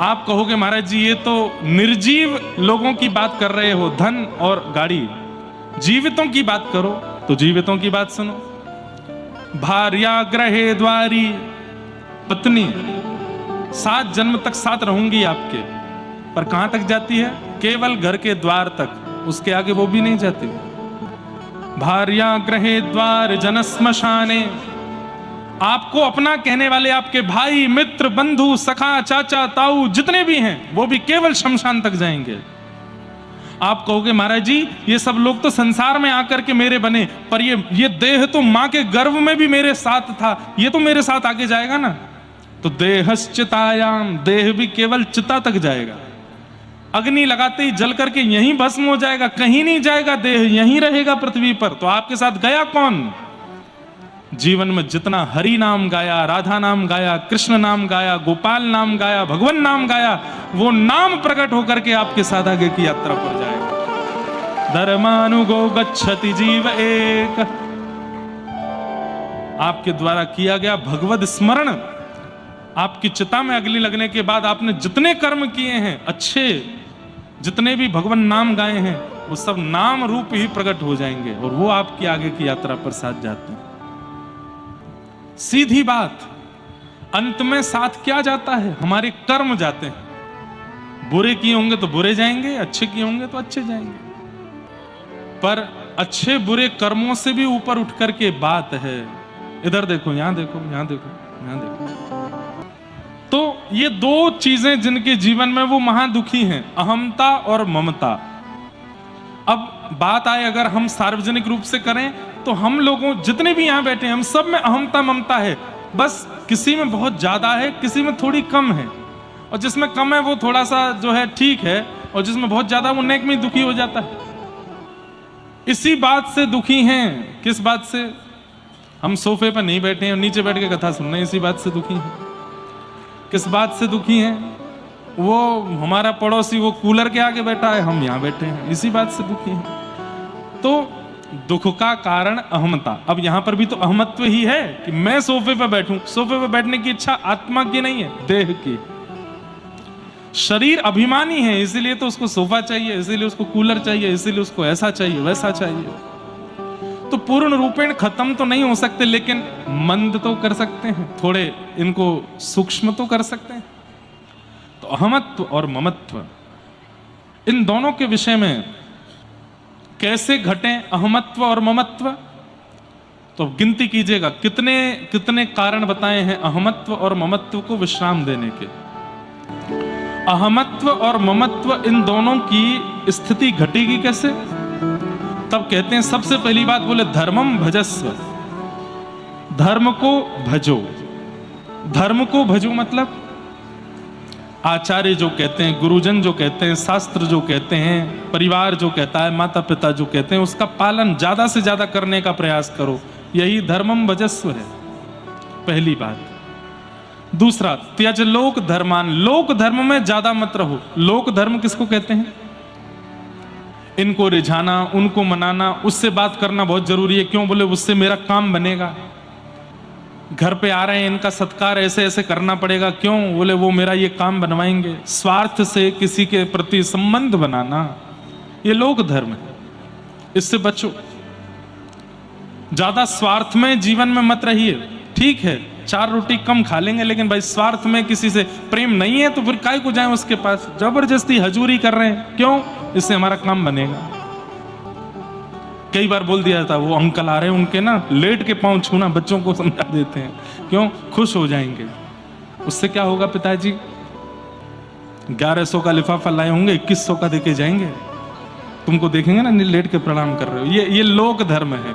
आप कहोगे महाराज जी ये तो निर्जीव लोगों की बात कर रहे हो, धन और गाड़ी। जीवितों की बात करो तो जीवितों की बात सुनो। भार्या ग्रहे द्वारी, पत्नी 7 जन्म तक साथ रहूंगी आपके, पर कहां तक जाती है? केवल घर के द्वार तक, उसके आगे वो भी नहीं जाती। भार्या ग्रहे द्वार जन श्मशाने, आपको अपना कहने वाले आपके भाई मित्र बंधु सखा चाचा ताऊ जितने भी हैं, वो भी केवल शमशान तक जाएंगे। आप कहोगे महाराज जी ये सब लोग तो संसार में आकर के मेरे बने, पर ये देह तो मां के गर्भ में भी मेरे साथ था, ये तो मेरे साथ आगे जाएगा ना। तो देहश्चितायाम, देह भी केवल चिता तक जाएगा। अग्नि लगाते ही जल करके यहीं भस्म हो जाएगा, कहीं नहीं जाएगा, देह यहीं रहेगा पृथ्वी पर। तो आपके साथ गया कौन? जीवन में जितना हरि नाम गाया, राधा नाम गाया, कृष्ण नाम गाया, गोपाल नाम गाया, भगवान नाम गाया, वो नाम प्रकट होकर के आपके साथ आगे की यात्रा पर जाएगा। धर्मानुगो गच्छति जीव एक, आपके द्वारा किया गया भगवद स्मरण, आपकी चिता में अग्नि लगने के बाद आपने जितने कर्म किए हैं अच्छे, जितने भी भगवान नाम गाए हैं, वो सब नाम रूप ही प्रकट हो जाएंगे और वो आपकी आगे की यात्रा पर साथ जाते हैं। सीधी बात, अंत में साथ क्या जाता है? हमारे कर्म जाते हैं। बुरे किए होंगे तो बुरे जाएंगे, अच्छे किए होंगे तो अच्छे जाएंगे। पर अच्छे बुरे कर्मों से भी ऊपर उठ करके बात है, इधर देखो, यहां देखो, यहां देखो, यहां देखो। तो ये 2 चीजें जिनके जीवन में वो महादुखी हैं, अहमता और ममता। अब बात आए अगर हम सार्वजनिक रूप से करें तो हम लोगों जितने भी यहां बैठे हैं, हम सब में अहमता ममता है। बस किसी में बहुत ज्यादा है, किसी में थोड़ी कम है, और जिसमें कम है वो थोड़ा सा जो है ठीक है, और जिसमें बहुत ज्यादा वो नेक में दुखी हो जाता है। इसी बात से दुखी हैं। किस बात से? हम सोफे पर नहीं बैठे हैं और नीचे बैठ के कथा सुन रहे हैं, इसी बात से दुखी हैं। किस बात से दुखी हैं? वो हमारा पड़ोसी वो कूलर के आगे बैठा है, हम यहां बैठे हैं, इसी बात से दुखी हैं। तो दुख का कारण अहमता। अब यहां पर भी तो अहमत्व ही है कि मैं सोफे पर बैठूं। सोफे पर बैठने की इच्छा आत्मा की नहीं है, देह की। शरीर अभिमानी है, इसीलिए तो उसको सोफा चाहिए, इसीलिए उसको कूलर चाहिए, इसीलिए उसको ऐसा चाहिए वैसा चाहिए। तो पूर्ण रूपेण खत्म तो नहीं हो सकते, लेकिन मंद तो कर सकते हैं, थोड़े इनको सूक्ष्म तो कर सकते हैं। तो अहमत्व और ममत्व, इन दोनों के विषय में कैसे घटें अहमत्व और ममत्व? तो गिनती कीजिएगा कितने कितने कारण बताए हैं अहमत्व और ममत्व को विश्राम देने के। अहमत्व और ममत्व इन दोनों की स्थिति घटेगी कैसे? तब कहते हैं सबसे पहली बात बोले धर्मम भजस्व, धर्म को भजो। धर्म को भजो मतलब आचार्य जो कहते हैं, गुरुजन जो कहते हैं, शास्त्र जो कहते हैं, परिवार जो कहता है, माता पिता जो कहते हैं, उसका पालन ज्यादा से ज्यादा करने का प्रयास करो। यही धर्मम भजस्व है, पहली बात। दूसरा, त्यज लोक धर्मान, लोक धर्म में ज्यादा मत रहो। लोक धर्म किसको कहते हैं? इनको रिझाना, उनको मनाना, उससे बात करना बहुत जरूरी है। क्यों? बोले उससे मेरा काम बनेगा। घर पे आ रहे हैं, इनका सत्कार ऐसे ऐसे करना पड़ेगा। क्यों? बोले वो मेरा ये काम बनवाएंगे। स्वार्थ से किसी के प्रति संबंध बनाना, ये लोक धर्म है, इससे बचो। ज्यादा स्वार्थ में जीवन में मत रहिए। ठीक है, 4 रोटी कम खा लेंगे, लेकिन भाई स्वार्थ में किसी से प्रेम नहीं है तो फिर काहे को जाएं उसके पास? जबरदस्ती हजूरी कर रहे हैं। क्यों? इससे हमारा काम बनेगा। कई बार बोल दिया था, वो अंकल आ रहे हैं, उनके ना लेट के पांव छूना बच्चों को समझा देते हैं। क्यों? खुश हो जाएंगे। उससे क्या होगा? पिताजी 1100 का लिफाफा लाए होंगे, 2100 का देके जाएंगे। तुमको देखेंगे ना लेट के प्रणाम कर रहे हो। ये लोक धर्म है।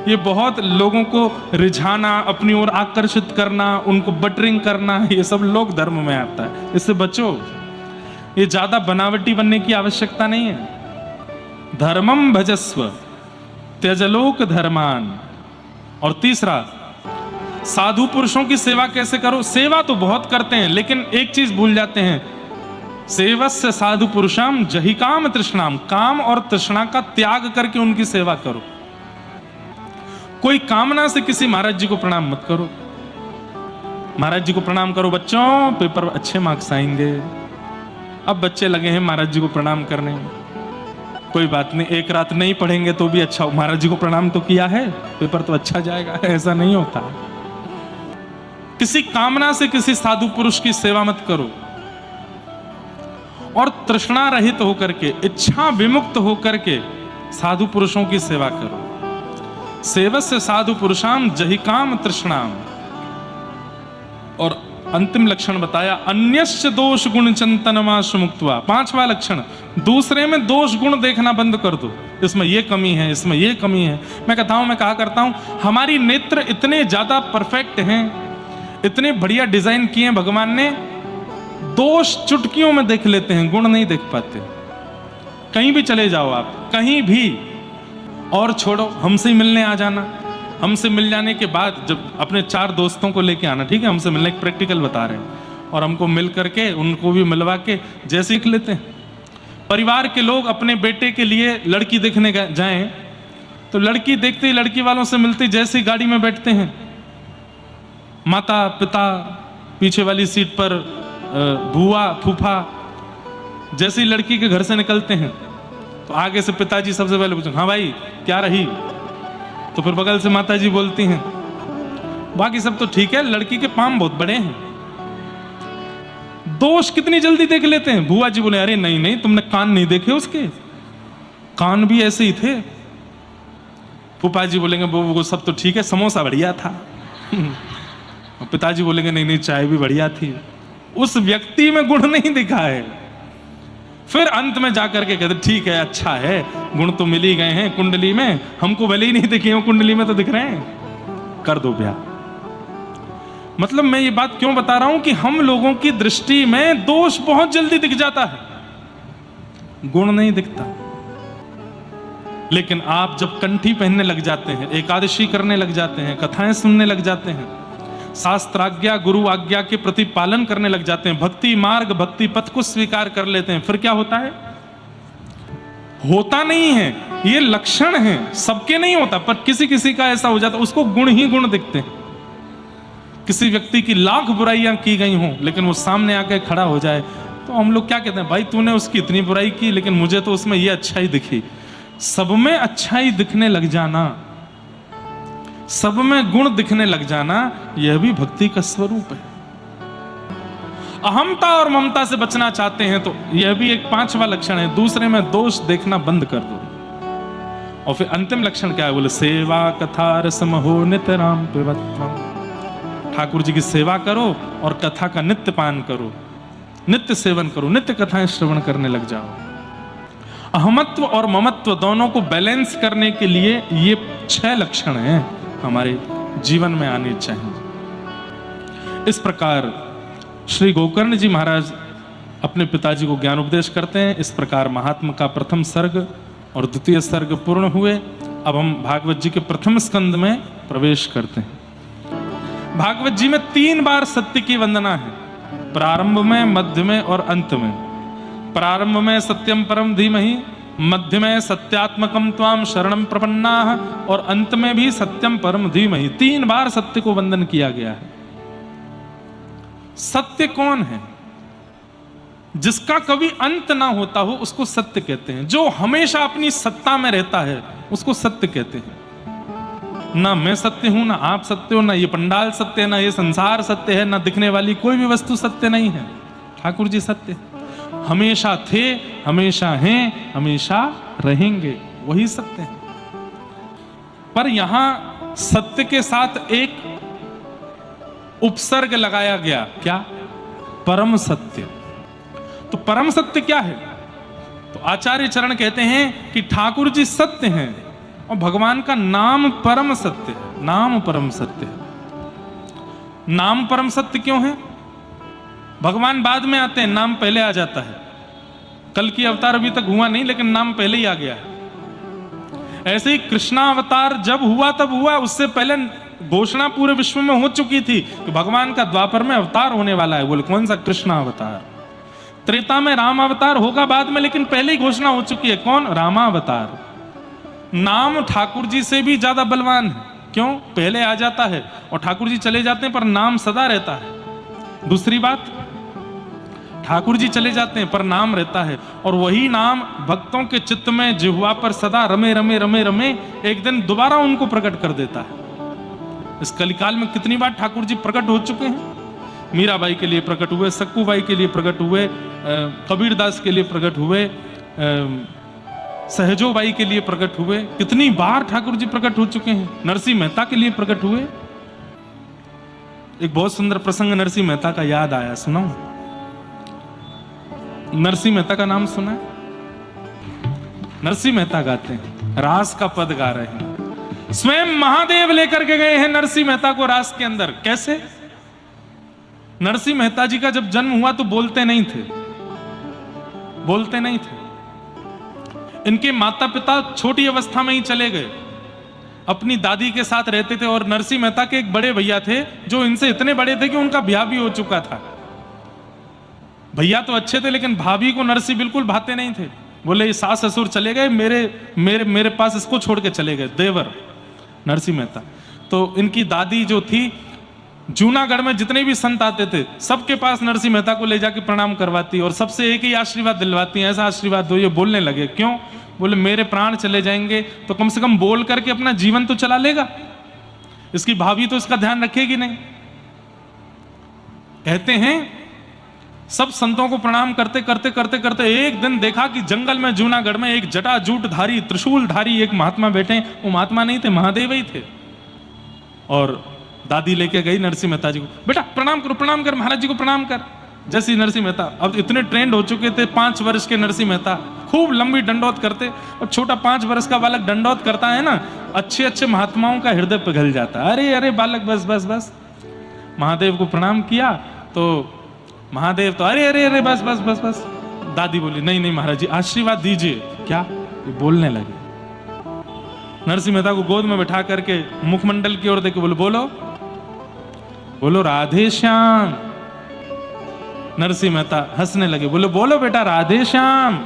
ये बहुत लोगों को रिझाना, अपनी ओर आकर्षित करना, उनको बटरिंग करना, ये सब लोक धर्म में आता है। इससे बचो। ये ज्यादा बनावटी बनने की आवश्यकता नहीं है। धर्मम भजस्व त्यजलोक धर्मान। और तीसरा, साधु पुरुषों की सेवा कैसे करो? सेवा तो बहुत करते हैं, लेकिन एक चीज भूल जाते हैं, सेवस्य साधु पुरुषाम जहि काम तृष्णाम। काम और तृष्णा का त्याग करके उनकी सेवा करो। कोई कामना से किसी महाराज जी को प्रणाम मत करो। महाराज जी को प्रणाम करो, बच्चों पेपर अच्छे मार्क्स आएंगे। अब बच्चे लगे हैं महाराज जी को प्रणाम करने। कोई बात नहीं, एक रात नहीं पढ़ेंगे तो भी अच्छा, महाराज जी को प्रणाम तो किया है, पेपर तो अच्छा जाएगा। ऐसा नहीं होता। किसी कामना से किसी साधु पुरुष की सेवा मत करो। और तृष्णा रहित होकर के, इच्छा विमुक्त होकर के साधु पुरुषों की सेवा करो। सेवस्य साधु पुरुषाम जहि काम तृष्णाम। और अंतिम लक्षण बताया, अन्यस्य दोष गुण चिंतनमाशु मुक्त्वा। 5वां लक्षण, दूसरे में दोष गुण देखना बंद कर दो। इसमें ये कमी है, इसमें ये कमी है। मैं कथाओं में कहा करता हूं, हमारी नेत्र इतने ज्यादा परफेक्ट हैं, इतने बढ़िया डिजाइन किए हैं भगवान ने, दोष चुटकियों में देख लेते हैं, गुण नहीं देख पाते। कहीं भी चले जाओ आप, कहीं भी। और छोड़ो, हमसे ही मिलने आ जाना। हमसे मिल जाने के बाद जब अपने 4 दोस्तों को लेके आना, ठीक है, हमसे मिलने, एक प्रैक्टिकल बता रहे हैं, और हमको मिल करके उनको भी मिलवा के जैसे सीख लेते हैं। परिवार के लोग अपने बेटे के लिए लड़की देखने जाएं तो लड़की देखते ही, लड़की वालों से मिलते ही जैसे ही गाड़ी में बैठते हैं, माता पिता पीछे वाली सीट पर, बुआ फूफा, जैसे ही लड़की के घर से निकलते हैं तो आगे से पिताजी सबसे पहले पूछें, हाँ भाई क्या रही? तो फिर बगल से माताजी बोलती हैं, बाकी सब तो ठीक है, लड़की के पाम बहुत बड़े हैं। दोष कितनी जल्दी देख लेते हैं। बुआ जी बोले, अरे नहीं नहीं, तुमने कान नहीं देखे उसके, कान भी ऐसे ही थे। फूफा जी बोलेंगे, वो सब तो ठीक है, समोसा बढ़िया था। पिताजी बोलेंगे, नहीं नहीं, चाय भी बढ़िया थी। उस व्यक्ति में गुण नहीं दिखा है। फिर अंत में जाकर के कहते, ठीक है, अच्छा है, गुण तो मिल ही गए हैं कुंडली में, हमको भले ही नहीं दिखे हो, कुंडली में तो दिख रहे हैं, कर दो ब्याह। मतलब मैं ये बात क्यों बता रहा हूं कि हम लोगों की दृष्टि में दोष बहुत जल्दी दिख जाता है, गुण नहीं दिखता। लेकिन आप जब कंठी पहनने लग जाते हैं, एकादशी करने लग जाते हैं, कथाएं सुनने लग जाते हैं, शास्त्राज्ञा गुरु आज्ञा के प्रति पालन करने लग जाते हैं, भक्ति मार्ग भक्ति पथ को स्वीकार कर लेते हैं, फिर क्या होता है? होता नहीं है, ये लक्षण है, सबके नहीं होता, पर किसी किसी का ऐसा हो जाता, उसको गुण ही गुण दिखते हैं। किसी व्यक्ति की लाख बुराइयां की गई हों, लेकिन वो सामने आके खड़ा हो जाए तो हम लोग क्या कहते हैं? भाई तूने उसकी इतनी बुराई की, लेकिन मुझे तो उसमें ये अच्छाई दिखी। सब में अच्छाई दिखने लग जाना, सब में गुण दिखने लग जाना, यह भी भक्ति का स्वरूप है। अहमता और ममता से बचना चाहते हैं तो यह भी एक पांचवा लक्षण है, दूसरे में दोष देखना बंद कर दो। और फिर अंतिम लक्षण क्या है? बोले सेवा कथा रसम हो नित्य राम पिबत्वम। ठाकुर जी की सेवा करो और कथा का नित्य पान करो, नित्य सेवन करो, नित्य कथाएं श्रवण करने लग जाओ। अहमत्व और ममत्व दोनों को बैलेंस करने के लिए ये 6 लक्षण हैं हमारे जीवन में आने चाहिए। इस प्रकार श्री गोकर्ण जी महाराज अपने पिताजी को ज्ञान उपदेश करते हैं। इस प्रकार महात्मा का प्रथम सर्ग और द्वितीय सर्ग पूर्ण हुए। अब हम भागवत जी के प्रथम स्कंद में प्रवेश करते हैं। भागवत जी में 3 बार सत्य की वंदना है, प्रारंभ में, मध्य में और अंत में। प्रारंभ में सत्यम परम धीमहि, मध्य में सत्यात्मकम त्वाम शरणम प्रपन्नाः, और अंत में भी सत्यम परम धीमहि। 3 बार सत्य को वंदन किया गया है। सत्य कौन है? जिसका कभी अंत ना होता हो उसको सत्य कहते हैं। जो हमेशा अपनी सत्ता में रहता है उसको सत्य कहते हैं। ना मैं सत्य हूं, ना आप सत्य हो, ना ये पंडाल सत्य है, ना ये संसार सत्य है, ना दिखने वाली कोई भी वस्तु सत्य नहीं है। ठाकुर जी सत्य हमेशा थे, हमेशा हैं, हमेशा रहेंगे, वही सत्य है। पर यहां सत्य के साथ एक उपसर्ग लगाया गया, क्या? परम सत्य। तो परम सत्य क्या है? तो आचार्य चरण कहते हैं कि ठाकुर जी सत्य हैं और भगवान का नाम परम सत्य है। नाम परम सत्य है। नाम परम सत्य क्यों है? भगवान बाद में आते हैं, नाम पहले आ जाता है। कल की अवतार अभी तक हुआ नहीं, लेकिन नाम पहले ही आ गया है। ऐसे ही कृष्णा अवतार जब हुआ तब हुआ, उससे पहले घोषणा पूरे विश्व में हो चुकी थी कि भगवान का द्वापर में अवतार होने वाला है। बोले कौन सा? कृष्णा अवतार। त्रेता में राम अवतार होगा बाद में, लेकिन पहले ही घोषणा हो चुकी है। कौन? रामावतार। नाम ठाकुर जी से भी ज्यादा बलवान है। क्यों? पहले आ जाता है और ठाकुर जी चले जाते हैं पर नाम सदा रहता है। दूसरी बात, ठाकुर जी चले जाते हैं पर नाम रहता है, और वही नाम भक्तों के चित्त में जिह्वा पर सदा रमे रमे रमे रमे एक दिन दोबारा उनको प्रकट कर देता है। इस कलिकाल में कितनी बार ठाकुर जी प्रकट हो चुके हैं। मीराबाई के लिए प्रकट हुए, सक्कूबाई के लिए प्रकट हुए, कबीरदास के लिए प्रकट हुए, सहजोबाई के लिए प्रकट हुए। कितनी बार ठाकुर जी प्रकट हो चुके हैं। नरसिंह मेहता के लिए प्रकट हुए। एक बहुत सुंदर प्रसंग नरसिंह मेहता का याद आया, सुनाऊं? नरसिंह मेहता का नाम सुना? नरसिंह मेहता गाते हैं, रास का पद गा रहे हैं। स्वयं महादेव लेकर के गए हैं नरसिंह मेहता को रास के अंदर। कैसे? नरसिंह मेहता जी का जब जन्म हुआ तो बोलते नहीं थे, बोलते नहीं थे। इनके माता पिता छोटी अवस्था में ही चले गए, अपनी दादी के साथ रहते थे। और नरसिंह मेहता के एक बड़े भैया थे जो इनसे इतने बड़े थे कि उनका ब्याह भी हो चुका था। भैया तो अच्छे थे, लेकिन भाभी को नरसिंह बिल्कुल भाते नहीं थे। बोले सास ससुर चले गए, मेरे पास इसको छोड़ के चले गए, देवर नरसिंह मेहता। तो इनकी दादी जो थी, जूनागढ़ में जितने भी संत आते थे सबके पास नरसिंह मेहता को ले जाके प्रणाम करवाती और सबसे एक ही आशीर्वाद दिलवाती, ऐसा आशीर्वाद दो। ये बोलने लगे, क्यों? बोले मेरे प्राण चले जाएंगे तो कम से कम बोल करके अपना जीवन तो चला लेगा, इसकी भाभी तो इसका ध्यान रखेगी नहीं। कहते हैं सब संतों को प्रणाम करते करते करते करते एक दिन देखा कि जंगल में जूनागढ़ में एक जटाजूटधारी त्रिशूलधारी एक महात्मा बैठे। वो महात्मा नहीं थे, महादेव ही थे। और दादी लेके गई नरसिंह मेहता जी को, बेटा प्रणाम करो, प्रणाम कर, महाराज जी को प्रणाम कर। जैसे नरसिंह मेहता अब इतने ट्रेंड हो चुके थे, 5 वर्ष के नरसिंह मेहता खूब लंबी दंडौत करते। और छोटा 5 वर्ष का बालक दंडौत करता है ना, अच्छे अच्छे महात्माओं का हृदय पिघल जाता है। अरे अरे बालक बस बस बस। महादेव को प्रणाम किया तो महादेव तो अरे अरे अरे बस बस बस बस। दादी बोली नहीं नहीं महाराज जी आशीर्वाद दीजिए। क्या? ये बोलने लगे। नरसिंह मेहता को गोद में बैठा करके मुखमंडल की ओर देखे बोलो बोलो बोलो राधे श्याम। नरसिंह मेहता हंसने लगे, बोलो बोलो बेटा राधे श्याम।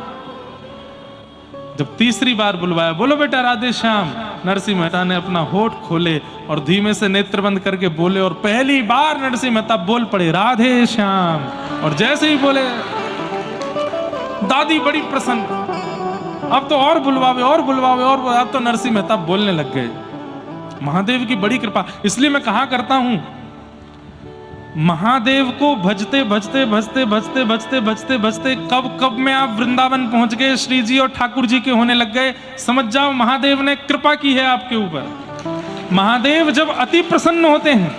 जब तीसरी बार बुलवाया, बोलो बेटा राधे श्याम, नरसिंह मेहता ने अपना होठ खोले और धीमे से नेत्र बंद करके बोले, और पहली बार नरसिंह मेहता बोल पड़े राधे श्याम। और जैसे ही बोले दादी बड़ी प्रसन्न, अब तो और बुलवावे और बुलवावे और अब तो नरसिंह मेहता बोलने लग गए। महादेव की बड़ी कृपा। इसलिए मैं कहा करता हूं, महादेव को भजते भजते भजते भजते भजते भजते भजते कब कब में आप वृंदावन पहुंच गए, श्री जी और ठाकुर जी के होने लग गए, समझ जाओ महादेव ने कृपा की है आपके ऊपर। महादेव जब अति प्रसन्न होते हैं,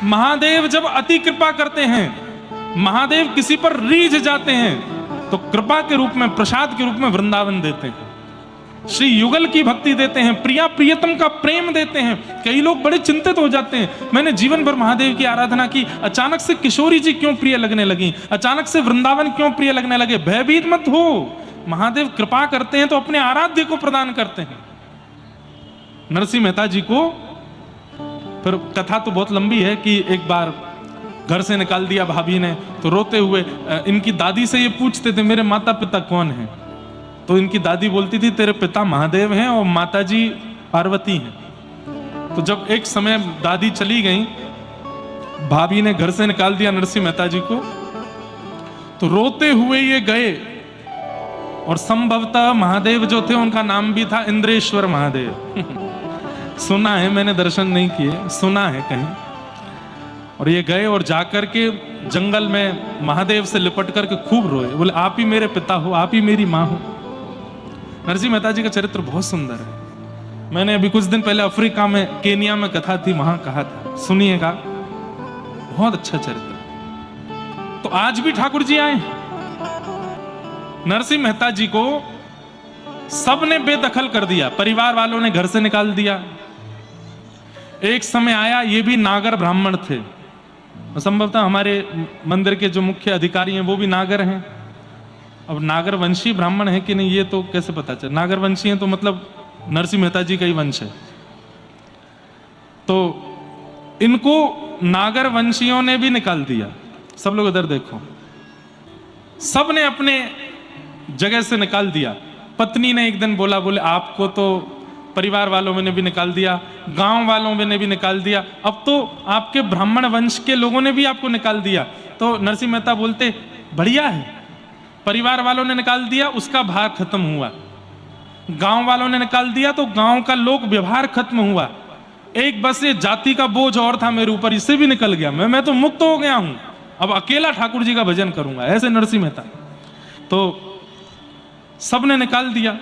महादेव जब अति कृपा करते हैं, महादेव किसी पर रीझ जाते हैं तो कृपा के रूप में, प्रसाद के रूप में वृंदावन देते हैं, श्री युगल की भक्ति देते हैं, प्रिया प्रियतम का प्रेम देते हैं। कई लोग बड़े चिंतित हो जाते हैं, मैंने जीवन भर महादेव की आराधना की, अचानक से किशोरी जी क्यों प्रिय लगने लगी, अचानक से वृंदावन क्यों प्रिय लगने लगे। भयभीत मत हो, महादेव कृपा करते हैं तो अपने आराध्य को प्रदान करते हैं। नरसिंह मेहता जी को फिर कथा तो बहुत लंबी है कि एक बार घर से निकाल दिया भाभी ने, तो रोते हुए इनकी दादी से ये पूछते थे मेरे माता पिता कौन हैं, तो इनकी दादी बोलती थी तेरे पिता महादेव हैं और माता जी पार्वती हैं। तो जब एक समय दादी चली गई, भाभी ने घर से निकाल दिया नरसिंह मेहता जी को, तो रोते हुए ये गए, और संभवतः महादेव जो थे उनका नाम भी था इंद्रेश्वर महादेव। सुना है, मैंने दर्शन नहीं किए, सुना है कहीं। और ये गए और जाकर के जंगल में महादेव से लिपट करके खूब रोए, बोले आप ही मेरे पिता हो, आप ही मेरी माँ हो। नरसिंह मेहता जी का चरित्र बहुत सुंदर है। मैंने अभी कुछ दिन पहले अफ्रीका में, केनिया में कथा थी, वहां कहा था, सुनिएगा, बहुत अच्छा चरित्र। तो आज भी ठाकुर जी आए। नरसिंह मेहता जी को सबने बेदखल कर दिया, परिवार वालों ने घर से निकाल दिया। एक समय आया, ये भी नागर ब्राह्मण थे, संभवतः हमारे मंदिर के जो मुख्य अधिकारी हैं वो भी नागर हैं। अब नागर वंशी ब्राह्मण है कि नहीं ये तो कैसे पता चले, नागर वंशी हैं तो मतलब नरसिंह मेहता जी का ही वंश है। तो इनको नागर वंशियों ने भी निकाल दिया। सब लोग इधर देखो, सब ने अपने जगह से निकाल दिया। पत्नी ने एक दिन बोला, बोले आपको तो परिवार वालों में ने भी निकाल दिया, गांव वालों में ने भी निकाल दिया, अब तो आपके ब्राह्मण वंश के लोगों ने भी आपको निकाल दिया। तो नरसिंह मेहता बोलते बढ़िया है, परिवार वालों ने निकाल दिया, उसका भार खत्म हुआ। गांव वालों ने निकाल दिया तो गांव का लोक व्यवहार खत्म हुआ। एक बस ये जाति का बोझ और था मेरे ऊपर, इससे भी निकल गया, मैं तो मुक्त हो गया हूं, अब अकेला ठाकुर जी का भजन करूंगा, ऐसे नरसिंह मेहता। तो सबने निकाल दिया।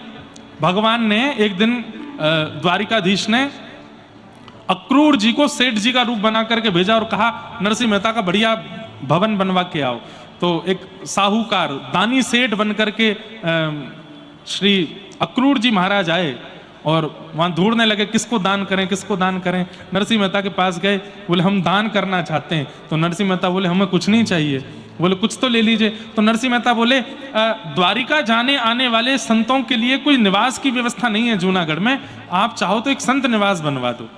भगवान ने एक दिन, द्वारिकाधीश ने अक्रूर जी को सेठ जी का रूप बना करके भेजा और कहा नरसिंह मेहता का बढ़िया भवन बनवा के आओ। तो एक साहूकार दानी सेठ बन करके श्री अक्रूर जी महाराज आए और वहां ढूंढने लगे किसको दान करें, किसको दान करें। नरसिंह मेहता के पास गए, बोले हम दान करना चाहते हैं। तो नरसिंह मेहता बोले हमें कुछ नहीं चाहिए, बोले कुछ तो ले लीजिए। तो नरसिंह मेहता बोले द्वारिका जाने आने वाले संतों के लिए कोई निवास की व्यवस्था नहीं है जूनागढ़ में, आप चाहो तो एक संत निवास बनवा दो।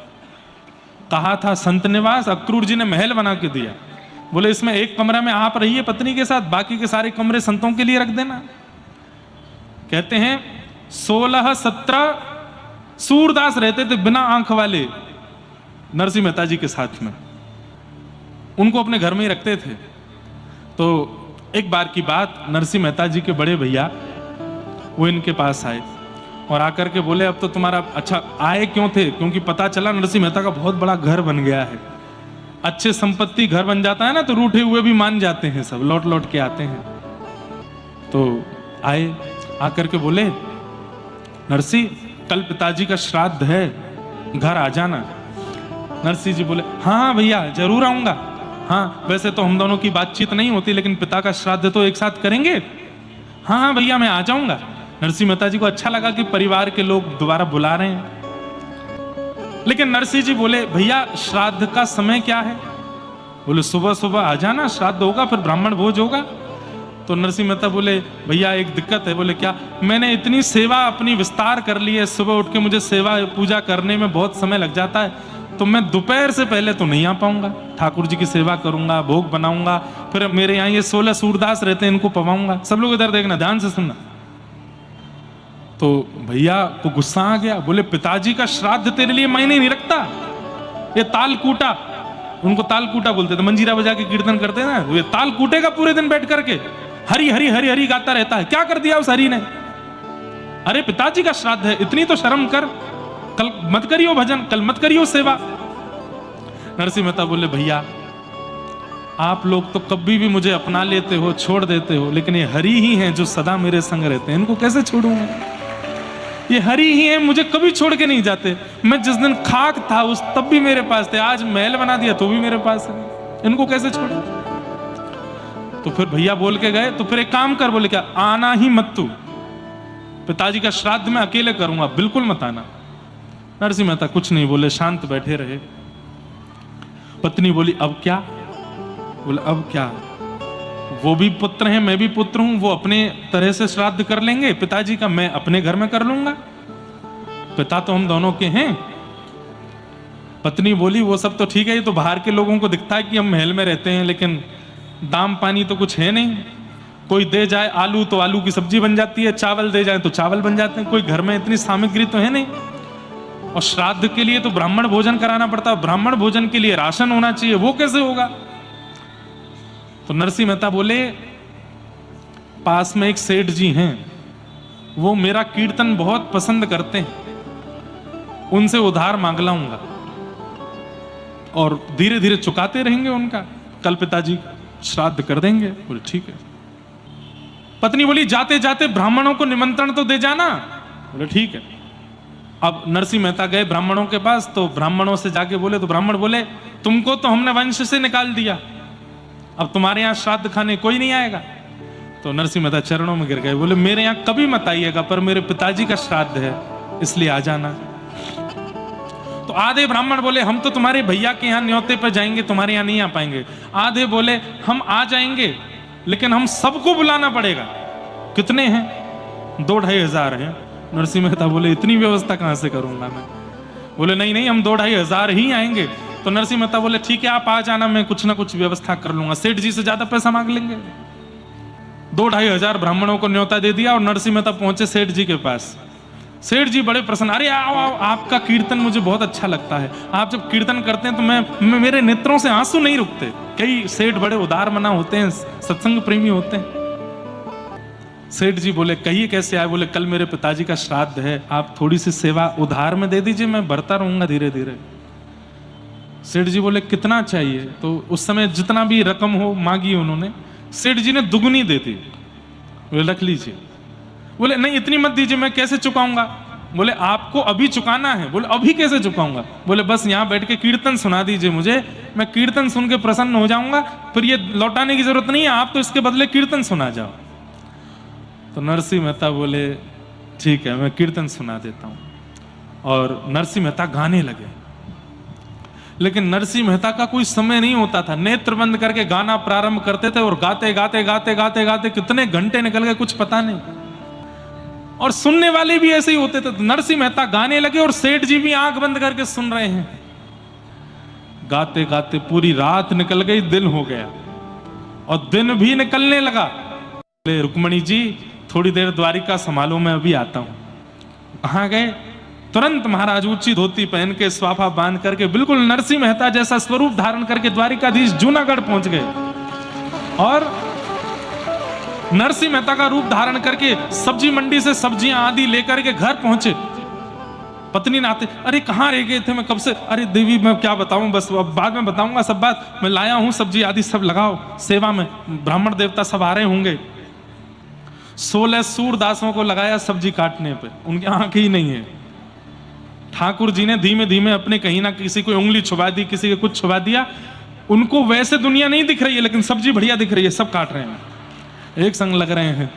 कहा था संत निवास, अक्रूर जी ने महल बना के दिया। बोले इसमें एक कमरा में आप रहिए पत्नी के साथ, बाकी के सारे कमरे संतों के लिए रख देना। कहते हैं 16-17 सूरदास रहते थे बिना आंख वाले नरसिंह मेहता जी के साथ में, उनको अपने घर में ही रखते थे। तो एक बार की बात, नरसिंह मेहता जी के बड़े भैया वो इनके पास आए और आकर के बोले अब तो तुम्हारा अच्छा, आए क्यों थे, क्योंकि पता चला नरसिंह मेहता का बहुत बड़ा घर बन गया है। अच्छे संपत्ति घर बन जाता है ना तो रूठे हुए भी मान जाते हैं, सब लौट लौट के आते हैं। तो आए, आकर के बोले नरसिंह कल पिताजी का श्राद्ध है, घर आ जाना। नरसिंह जी बोले हाँ भैया जरूर आऊंगा। हाँ वैसे तो हम दोनों की बातचीत नहीं होती, लेकिन पिता का श्राद्ध तो एक साथ करेंगे। हाँ हाँ भैया मैं आ जाऊंगा। नरसिंह मेहता जी को अच्छा लगा कि परिवार के लोग दोबारा बुला रहे हैं। लेकिन नरसिंह जी बोले भैया श्राद्ध का समय क्या है? बोले सुबह सुबह आ जाना, श्राद्ध होगा फिर ब्राह्मण भोज होगा। तो तो नरसिंह मेहता बोले भैया एक दिक्कत है। बोले क्या? मैंने इतनी सेवा अपनी विस्तार कर ली है, सुबह उठ के मुझे सेवा पूजा करने में बहुत समय लग जाता है, तो मैं दोपहर से पहले तो नहीं आ पाऊंगा। ठाकुर जी की सेवा करूंगा, भोग बनाऊंगा, फिर मेरे यहाँ ये 16 सूरदास रहते हैं, इनको पवाऊंगा। सब लोग इधर देखना, ध्यान से सुनना। तो भैया को गुस्सा आ गया। बोले पिताजी का श्राद्ध तेरे लिए मायने नहीं रखता, ये तालकूटा, उनको तालकूटा बोलते थे, मंजीरा बजा के कीर्तन करते हैं ना, ये ताल कूटेगा पूरे दिन बैठ करके, हरी हरी हरी हरी गाता रहता है। क्या कर दिया उस हरी ने? अरे पिताजी का श्राद्ध है, इतनी तो शर्म कर, कल मत करियो भजन, कल मत करियो सेवा। नरसिंह मेहता बोले भैया आप लोग तो कभी भी मुझे अपना लेते हो, छोड़ देते हो, लेकिन ये हरि ही हैं जो सदा मेरे संग रहते हैं, इनको कैसे छोड़ूंगा? ये हरि ही हैं, मुझे कभी छोड़ के नहीं जाते। मैं जिस दिन खाक था उस तब भी मेरे पास थे, आज महल बना दिया तो भी मेरे पास है, इनको कैसे छोड़ूं? तो फिर भैया बोल के गए, तो फिर एक काम कर, बोले क्या? आना ही मत तू, पिताजी का श्राद्ध मैं अकेले करूंगा, बिल्कुल मत आना। नरसिंह मेहता कुछ नहीं बोले, शांत बैठे रहे। पत्नी बोली अब क्या? बोले अब क्या, वो भी पुत्र हैं, मैं भी पुत्र हूं, वो अपने तरह से श्राद्ध कर लेंगे पिताजी का, मैं अपने घर में कर लूंगा, पिता तो हम दोनों के हैं। पत्नी बोली वो सब तो ठीक है, ये तो बाहर के लोगों को दिखता है कि हम महल में रहते हैं, लेकिन दाम पानी तो कुछ है नहीं। कोई दे जाए आलू तो आलू की सब्जी बन जाती है, चावल दे जाए तो चावल बन जाते हैं, कोई घर में इतनी सामग्री तो है नहीं। और श्राद्ध के लिए तो ब्राह्मण भोजन कराना पड़ता है, ब्राह्मण भोजन के लिए राशन होना चाहिए, वो कैसे होगा? तो नरसिंह मेहता बोले पास में एक सेठ जी हैं, वो मेरा कीर्तन बहुत पसंद करते हैं, उनसे उधार मांग लाऊंगा और धीरे धीरे चुकाते रहेंगे उनका, कल पिताजी श्राद्ध कर देंगे। बोले ठीक है। पत्नी बोली जाते जाते ब्राह्मणों को निमंत्रण तो दे जाना। बोले ठीक है। अब नरसिंह मेहता गए ब्राह्मणों के पास, तो ब्राह्मणों से जाके बोले, तो ब्राह्मण बोले तुमको तो हमने वंश से निकाल दिया, अब तुम्हारे यहाँ श्राद्ध खाने कोई नहीं आएगा। तो नरसिंह मेहता चरणों में गिर गए, बोले मेरे यहाँ कभी मत आइएगा, पर मेरे पिताजी का श्राद्ध है इसलिए आ जाना। तो आधे ब्राह्मण बोले हम तो तुम्हारे भैया के यहाँ न्योते पर जाएंगे, तुम्हारे यहाँ नहीं आ पाएंगे। आधे बोले हम आ जाएंगे, लेकिन हम सबको बुलाना पड़ेगा। कितने हैं? 2-2.5 हजार हैं। नरसिंह मेहता बोले इतनी व्यवस्था कहां से करूंगा मैं? बोले नहीं नहीं, हम 2-2.5 हजार ही आएंगे। तो नरसिंह मेहता बोले ठीक है आप आ जाना, मैं कुछ ना कुछ व्यवस्था कर लूंगा, सेठ जी से ज्यादा पैसा मांग लेंगे। 2-2.5 हजार ब्राह्मणों को न्योता दे दिया और नरसिंह मेहता पहुंचे सेठ जी के पास। सेठ जी बड़े प्रसन्न, अरे आओ आओ, आपका कीर्तन मुझे बहुत अच्छा लगता है, आप जब कीर्तन करते हैं तो मैं मेरे नेत्रों से आंसू नहीं रुकते। कई सेठ बड़े उदार मना होते हैं, सत्संग प्रेमी होते हैं। सेठ जी बोले कहिए कैसे आए? बोले कल मेरे पिताजी का श्राद्ध है, आप थोड़ी सी सेवा उधार में दे दीजिए, मैं भरता रहूंगा धीरे धीरे। सेठ जी बोले कितना चाहिए? तो उस समय जितना भी रकम हो मांगी उन्होंने, सेठ जी ने दुगनी दे दी। बोले रख लीजिए। बोले नहीं इतनी मत दीजिए, मैं कैसे चुकाऊंगा? बोले आपको अभी चुकाना है। बोले अभी कैसे चुकाऊंगा? बोले बस यहाँ बैठ के कीर्तन सुना दीजिए मुझे, मैं कीर्तन सुन के प्रसन्न हो जाऊंगा, फिर ये लौटाने की जरूरत नहीं है, आप तो इसके बदले कीर्तन सुना जाओ। तो नरसिंह मेहता बोले ठीक है मैं कीर्तन सुना देता हूं। और नरसिंह मेहता गाने लगे, लेकिन नरसिंह मेहता का कोई समय नहीं होता था, नेत्र बंद करके गाना प्रारंभ करते थे और गाते गाते गाते गाते गाते कितने घंटे निकल गए कुछ पता नहीं। और सुनने वाले भी ऐसे ही होते थे। नरसिंह मेहता गाने लगे और सेठ जी भी आंख बंद करके सुन रहे हैं। गाते गाते पूरी रात निकल गई, दिन हो गया और दिन भी निकलने लगा। रुक्मणी जी थोड़ी देर द्वारिका संभालो, मैं अभी आता हूं। कहां गए? तुरंत महाराज ऊंची धोती पहन के स्वाफा बांध करके बिल्कुल नरसिंह मेहता जैसा स्वरूप धारण करके द्वारिकाधीश जूनागढ़ पहुंच गए और नरसिंह मेहता का रूप धारण करके सब्जी मंडी से सब्जियां आदि लेकर के घर पहुंचे। पत्नी ने आते, अरे कहाँ रह गए थे, मैं कब से? अरे देवी मैं क्या बताऊं, बस अब बाद में बताऊंगा सब बात, मैं लाया हूं सब्जी आदि सब लगाओ सेवा में, ब्राह्मण देवता सब आ रहे होंगे। 16 सूरदासों को लगाया सब्जी काटने पे, उनकी आंख ही नहीं है। ठाकुर जी ने धीमे धीमे अपने कहीं ना किसी को उंगली छुपा दी, किसी को कुछ छुपा दिया। उनको वैसे दुनिया नहीं दिख रही है, लेकिन सब्जी बढ़िया दिख रही है, सब काट रहे हैं, एक संग लग रहे हैं।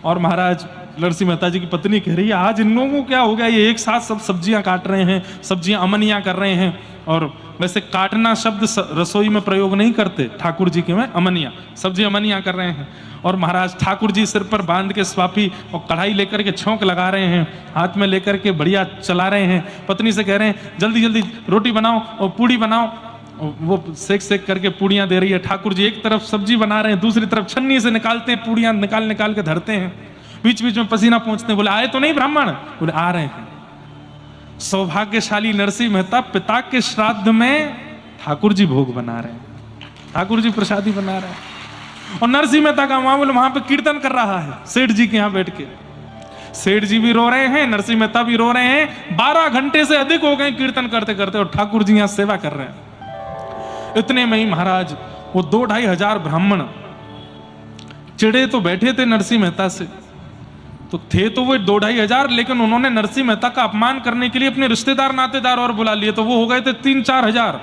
और महाराज नरसिंह मेहता जी की पत्नी कह रही है आज इन लोगों को क्या हो गया, ये एक साथ सब सब्जियां काट रहे हैं, सब्जियां अमनियां कर रहे हैं। और वैसे काटना शब्द रसोई में प्रयोग नहीं करते, ठाकुर जी के में अमनिया, सब्जी अमनियां कर रहे हैं। और महाराज ठाकुर जी सिर पर बांध के स्वापी और कढ़ाई लेकर के छौंक लगा रहे हैं, हाथ में लेकर के बढ़िया चला रहे हैं। पत्नी से कह रहे हैं जल्दी जल्दी रोटी बनाओ और पूड़ी बनाओ। वो सेक सेक करके पूड़ियां दे रही है। ठाकुर जी एक तरफ सब्जी बना रहे हैं, दूसरी तरफ छन्नी से निकालते हैं, पूड़ियां निकाल निकाल के धरते हैं। बीच बीच में पसीना पहुंचते हैं। बोले आए तो नहीं ब्राह्मण? बोले आ रहे हैं। सौभाग्यशाली नरसिंह मेहता पिता के श्राद्ध में ठाकुर जी भोग बना रहे हैं, ठाकुर जी प्रसादी बना रहे हैं। और नरसिंह मेहता का मामूल वहां पे कीर्तन कर रहा है सेठ जी के यहाँ बैठ के। सेठ जी भी रो रहे हैं, नरसिंह मेहता भी रो रहे हैं। 12 घंटे से अधिक हो गए कीर्तन करते करते, और ठाकुर जी यहाँ सेवा कर रहे हैं। इतने में ही महाराज वो 2-2.5 हजार ब्राह्मण चिड़े तो बैठे थे नरसिंह मेहता से, तो थे तो वो 2-2.5 हजार, लेकिन उन्होंने नरसिंह मेहता का अपमान करने के लिए अपने रिश्तेदार नातेदार और बुला लिए, तो वो हो गए थे 3-4 हजार।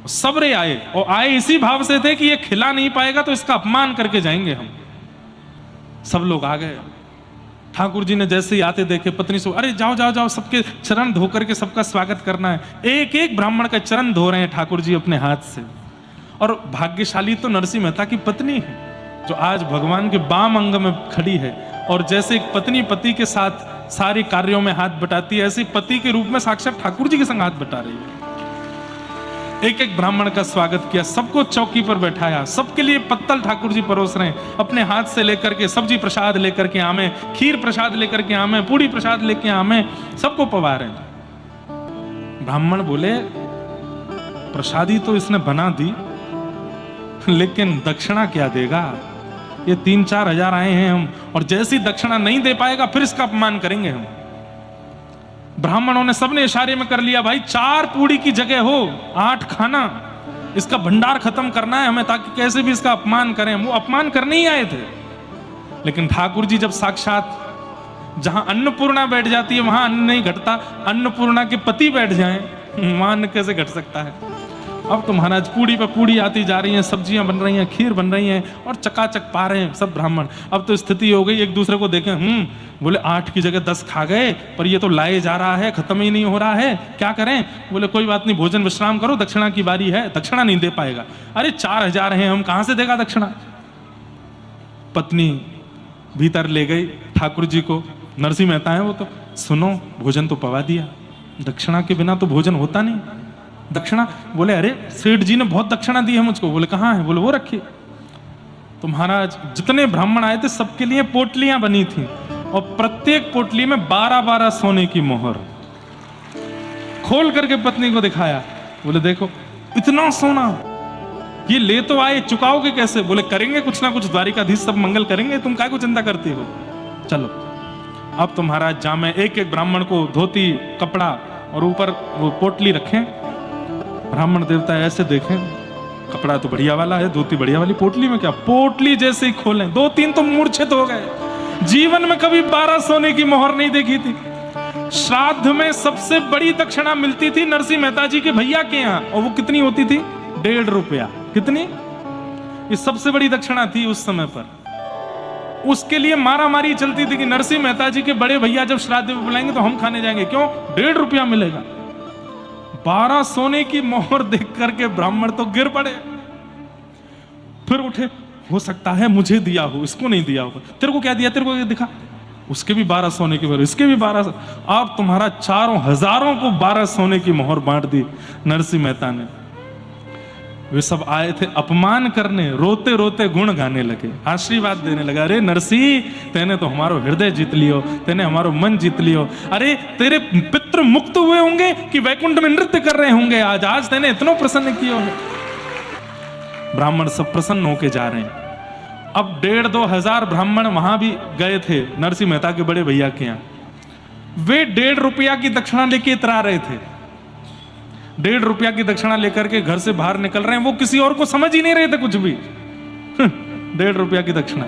सबरे आए, और आए इसी भाव से थे कि ये खिला नहीं पाएगा तो इसका अपमान करके जाएंगे हम। सब लोग आ गए। ठाकुर जी ने जैसे ही आते देखे पत्नी से, अरे जाओ जाओ जाओ, सबके चरण धो करके सबका स्वागत करना है। एक एक ब्राह्मण का चरण धो रहे हैं ठाकुर जी अपने हाथ से। और भाग्यशाली तो नरसिंह मेहता की पत्नी है जो आज भगवान के बाम अंग में खड़ी है। और जैसे एक पत्नी पति के साथ सारे कार्यों में हाथ बटाती है, ऐसे पति के रूप में साक्षात ठाकुर जी के संग हाथ बटा रही है। एक एक ब्राह्मण का स्वागत किया, सबको चौकी पर बैठाया, सबके लिए पत्तल ठाकुर जी परोस रहे हैं, अपने हाथ से लेकर के सब्जी प्रसाद लेकर के आमे, खीर प्रसाद लेकर के आमे, पूड़ी प्रसाद लेके आमे, सबको पवा रहे हैं। ब्राह्मण बोले प्रसादी तो इसने बना दी, लेकिन दक्षिणा क्या देगा? ये 3-4 हजार आए हैं हम, और जैसी दक्षिणा नहीं दे पाएगा फिर इसका अपमान करेंगे हम। ब्राह्मणों ने सबने इशारे में कर लिया, भाई 4 पूड़ी की जगह हो 8 खाना, इसका भंडार खत्म करना है हमें, ताकि कैसे भी इसका अपमान करें। वो अपमान करने ही आए थे। लेकिन ठाकुर जी जब साक्षात जहां अन्नपूर्णा बैठ जाती है वहां अन्न नहीं घटता, अन्नपूर्णा के पति बैठ जाएं वहां अन्न कैसे घट सकता है? अब तो महाराज पूड़ी पे पूड़ी आती जा रही हैं, सब्जियां बन रही हैं, खीर बन रही हैं, और चकाचक पा रहे हैं सब ब्राह्मण। अब तो स्थिति हो गई, एक दूसरे को देखें, बोले 8 की जगह 10 खा गए, पर ये तो लाए जा रहा है, खत्म ही नहीं हो रहा है, क्या करें? बोले कोई बात नहीं, भोजन विश्राम करो, दक्षिणा की बारी है। दक्षिणा नहीं दे पाएगा। अरे 4 हजार हैं हम, कहां से देगा दक्षिणा? पत्नी भीतर ले गई ठाकुर जी को। नरसिंह मेहता है वो तो, सुनो भोजन तो पवा दिया, दक्षिणा के बिना तो भोजन होता नहीं। दक्षिणा? बोले अरे सेठ जी ने बहुत दक्षिणा दी है मुझको। बोले कहाँ है? बोले वो रखी। तो महाराज जितने ब्राह्मण आए थे सबके लिए पोटलियां बनी थी, और प्रत्येक पोटली में 12-12 सोने की मोहर। खोल करके पत्नी को दिखाया, बोले देखो इतना सोना, ये ले तो आए, चुकाओगे कैसे? बोले करेंगे कुछ ना कुछ, द्वारिकाधीश सब मंगल करेंगे, तुम काय को चिंता करती हो, चलो। अब तो महाराज जामे, एक एक ब्राह्मण को धोती कपड़ा और ऊपर वो पोटली रखें। ब्राह्मण देवता ऐसे देखें, कपड़ा तो बढ़िया वाला है, धोती बढ़िया वाली, पोटली में क्या? पोटली जैसे ही खोलें 2-3 तो मूर्छित हो गए। जीवन में कभी 12 सोने की मोहर नहीं देखी थी। श्राद्ध में सबसे बड़ी दक्षिणा मिलती थी नरसिंह मेहता जी के भैया के यहाँ, और वो कितनी होती थी? 1.5 रुपया। कितनी? ये सबसे बड़ी दक्षिणा थी उस समय पर। उसके लिए मारा मारी चलती थी कि नरसिंह मेहता जी के बड़े भैया जब श्राद्ध में बुलाएंगे तो हम खाने जाएंगे। क्यों? 1.5 रुपया मिलेगा। 12 सोने की मोहर देख करके ब्राह्मण तो गिर पड़े। फिर उठे, हो सकता है मुझे दिया हो, इसको नहीं दिया होगा। तेरे को क्या दिया? तेरे को दिखा, उसके भी 12 सोने की मोहर, इसके भी 12। अब तुम्हारा 4 हजारों को 12 सोने की मोहर बांट दी नरसिंह मेहता ने। वे सब आए थे अपमान करने, रोते रोते गुण गाने लगे, आशीर्वाद देने लगा। अरे नरसिंह, तेने तो हमारो हृदय जीत लियो, तेने हमारो मन जीत लियो। अरे तेरे पितृ मुक्त हुए होंगे कि वैकुंठ में नृत्य कर रहे होंगे आज, आज तेने इतना प्रसन्न किया है। ब्राह्मण सब प्रसन्न होके जा रहे हैं। अब 1.5-2 हजार ब्राह्मण वहां भी गए थे नरसिंह मेहता के बड़े भैया के यहाँ। वे 1.5 रुपया की दक्षिणा लेके इतरा रहे थे। 1.5 रुपया की दक्षिणा लेकर के घर से बाहर निकल रहे हैं। वो किसी और को समझ ही नहीं रहे थे कुछ भी। 1.5 रुपया की दक्षिणा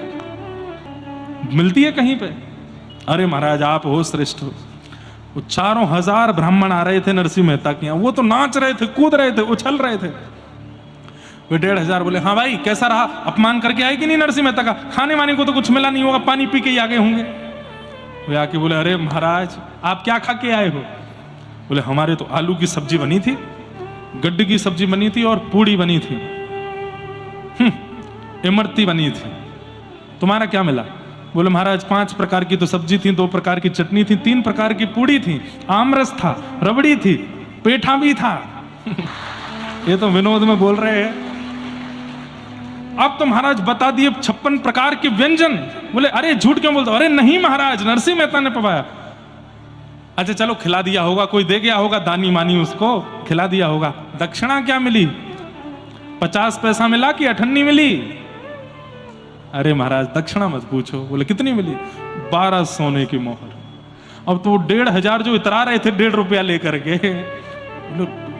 मिलती है कहीं पे? अरे महाराज आप हो श्रेष्ठ हो। वो 4 हजार ब्राह्मण आ रहे थे नरसिंह मेहता के यहाँ, वो तो नाच रहे थे, कूद रहे थे, उछल रहे थे। वे 1.5 हजार बोले, हाँ भाई कैसा रहा? अपमान करके आए कि नहीं नरसिंह मेहता का? खाने वाने को तो कुछ मिला नहीं होगा, पानी पी के ही आगे होंगे। वे आके बोले, अरे महाराज आप क्या खा के आए हो? बोले, हमारे तो आलू की सब्जी बनी थी, गड्ढे की सब्जी बनी थी और पूड़ी बनी थी, इमरती बनी थी। तुम्हारा क्या मिला? बोले, महाराज 5 प्रकार की तो सब्जी थी, 2 प्रकार की चटनी थी, 3 प्रकार की पूड़ी थी, आमरस था, रबड़ी थी, पेठा भी था। ये तो विनोद में बोल रहे हैं। अब तो महाराज बता दिए 56 प्रकार के व्यंजन। बोले, अरे झूठ क्यों बोलते हो? अरे नहीं महाराज, नरसिंह मेहता ने पवाया। अच्छा चलो, खिला दिया होगा, कोई दे गया होगा दानी मानी, उसको खिला दिया होगा। दक्षिणा क्या मिली? 50 पैसा मिला कि 98 मिली? अरे महाराज दक्षिणा मत पूछो। बोले, कितनी मिली? 12 सोने की मोहर। अब तो 1,500 जो इतरा रहे थे 1.5 रुपया लेकर के,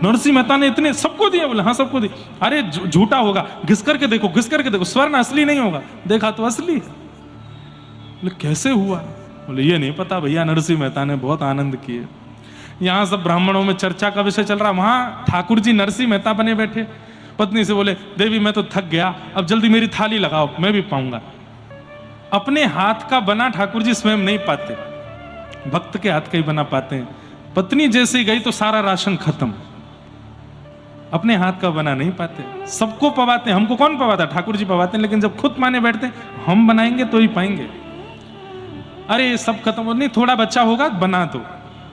नरसिंह मेहता ने इतने सबको दिए? बोले, हाँ सबको दिए। अरे झूठा होगा, घिस करके देखो, घिस करके देखो, स्वर्ण असली नहीं होगा। देखा तो असली। बोले, कैसे हुआ? बोले, ये नहीं पता भैया, नरसिंह मेहता ने बहुत आनंद किए। यहां सब ब्राह्मणों में चर्चा का विषय चल रहा, वहां ठाकुर जी नरसिंह मेहता बने बैठे। पत्नी से बोले, देवी मैं तो थक गया, अब जल्दी मेरी थाली लगाओ, मैं भी पाऊंगा। अपने हाथ का बना ठाकुर जी स्वयं नहीं पाते, भक्त के हाथ का ही बना पाते हैं। पत्नी जैसे गई तो सारा राशन खत्म। अपने हाथ का बना नहीं पाते, सबको पवाते हैं। हमको कौन पवाता? ठाकुर जी पवाते हैं। लेकिन जब खुद माने बैठते हैं, हम बनाएंगे तो ही पाएंगे। अरे सब खत्म, नहीं थोड़ा बच्चा होगा बना दो,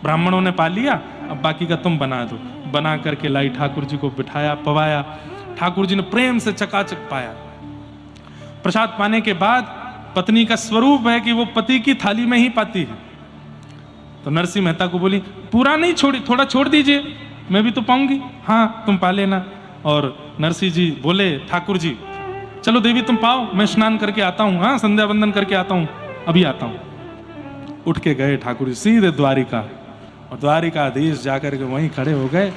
ब्राह्मणों ने पा लिया, अब बाकी का तुम बना दो। बना करके लाई, ठाकुर जी को बिठाया, पवाया। ठाकुर जी ने प्रेम से चकाचक पाया। प्रसाद पाने के बाद पत्नी का स्वरूप है कि वो पति की थाली में ही पाती है। तो नरसिंह मेहता को बोली, पूरा नहीं छोड़ी, थोड़ा छोड़ दीजिए, मैं भी तो पाऊंगी। हाँ तुम पा लेना। और नरसिंह जी बोले, ठाकुर जी चलो देवी तुम पाओ, मैं स्नान करके आता हूँ, हाँ संध्या वंदन करके आता हूँ, अभी आता हूँ। उठ के गए ठाकुर जी सीधे द्वारिका, और द्वारिकाधीश जाकर के वहीं खड़े हो गए।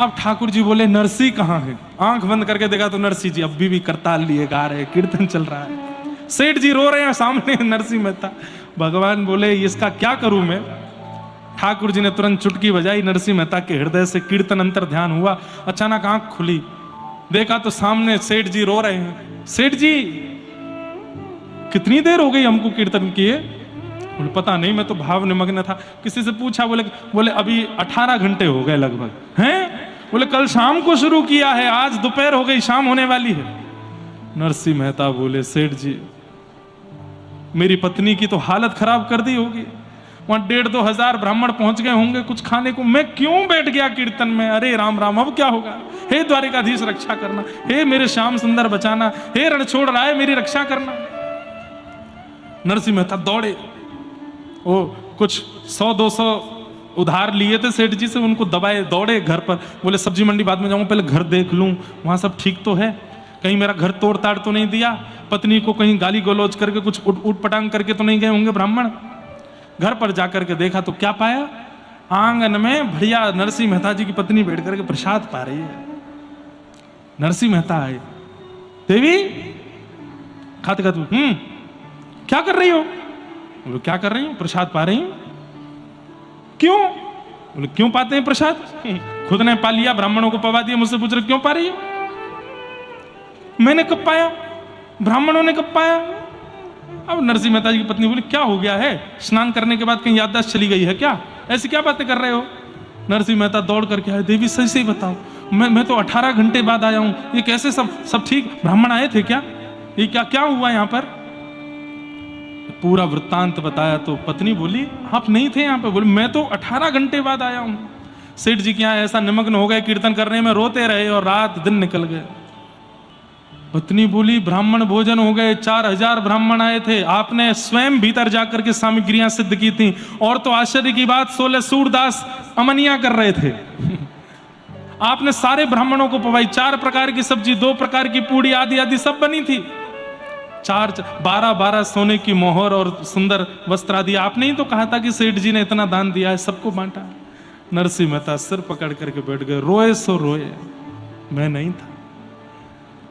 अब ठाकुर जी बोले, नरसिंह कहाँ है? आंख बंद करके देखा तो नरसिंह जी अभी भी करताल लिए गा रहे, कीर्तन चल रहा है। सेठ जी रो रहे हैं सामने, नरसिंह मेहता। भगवान बोले, इसका क्या करूं मैं? ठाकुर जी ने तुरंत चुटकी बजाई, नरसिंह मेहता के हृदय से कीर्तन अंतर ध्यान हुआ। अचानक आंख खुली, देखा तो सामने सेठ जी रो रहे हैं। सेठ जी कितनी देर हो गई हमको कीर्तन किए? बोले, पता नहीं, मैं तो भाव निमग्न था। किसी से पूछा? बोले अभी 18 घंटे हो गए लगभग। हैं? बोले कल शाम को शुरू किया है, आज दोपहर हो गई, शाम होने वाली है। नरसिंह मेहता बोले, सेठ जी मेरी पत्नी की तो हालत खराब कर दी होगी, वहां 1,500-2 हजार ब्राह्मण पहुंच गए होंगे कुछ खाने को, मैं क्यों बैठ गया कीर्तन में? अरे राम राम, अब क्या होगा? हे द्वारिकाधीश रक्षा करना, हे मेरे श्याम सुंदर बचाना, हे रणछोड़ राय मेरी रक्षा करना। नरसिंह मेहता दौड़े, वो कुछ 100-200 उधार लिए थे सेठ जी से, उनको दबाए, दौड़े घर पर। बोले सब्जी मंडी बाद में जाऊंगा, पहले घर देख लूं वहां सब ठीक तो है, कहीं मेरा घर तोड़ ताड़ तो नहीं दिया, पत्नी को कहीं गाली गलौज करके कुछ उठ पटांग करके तो नहीं गए होंगे ब्राह्मण। घर पर जाकर के देखा तो क्या पाया? आंगन में भैया नरसिंह मेहता जी की पत्नी बैठ करके प्रसाद पा रही है। नरसिंह मेहता आए, देवी खाते खाते, क्या कर रही हो? बोले, क्या कर रही हूं? प्रसाद पा रही हूं। क्यों? बोले, क्यों पाते हैं प्रसाद? खुद ने पा लिया, ब्राह्मणों को पवा दिया, मुझसे पूछ रहे क्यों पा रही हो? मैंने कब पाया? ब्राह्मणों ने कब पाया? अब नरसिंह मेहता जी की पत्नी बोली, क्या हो गया है? स्नान करने के बाद कहीं याददाश्त चली गई है क्या? ऐसी क्या बातें कर रहे हो? नरसिंह मेहता दौड़ करके आए, देवी सही सही बताओ, मैं तो 18 घंटे बाद आया हूं, ये कैसे? सब ठीक? ब्राह्मण आए थे क्या? ये क्या हुआ यहाँ पर? पूरा वृत्तांत बताया तो पत्नी बोली, आप नहीं थे यहाँ पे? बोले, मैं तो 18 घंटे बाद आया हूं। सेठ जी के यहाँ ऐसा निमग्न हो गए कीर्तन करने में, रोते रहे और रात दिन निकल गए। पत्नी बोली, ब्राह्मण भोजन हो गए, 4000 ब्राह्मण आए थे, आपने स्वयं भीतर जाकर के सामग्रियां सिद्ध की थी, और तो आश्चर्य की बात 16 सूरदास अमनिया कर रहे थे। आपने सारे ब्राह्मणों को पवाई, 4 प्रकार की सब्जी, 2 प्रकार की पूड़ी आदि आदि सब बनी थी। 12 सोने की मोहर और सुंदर वस्त्र आदि। आपने ही तो कहा था कि सेठ जी ने इतना दान दिया है, सबको बांटा। नरसिंह मेहता सिर पकड़ करके बैठ गए, रोए सो रोए, मैं नहीं था।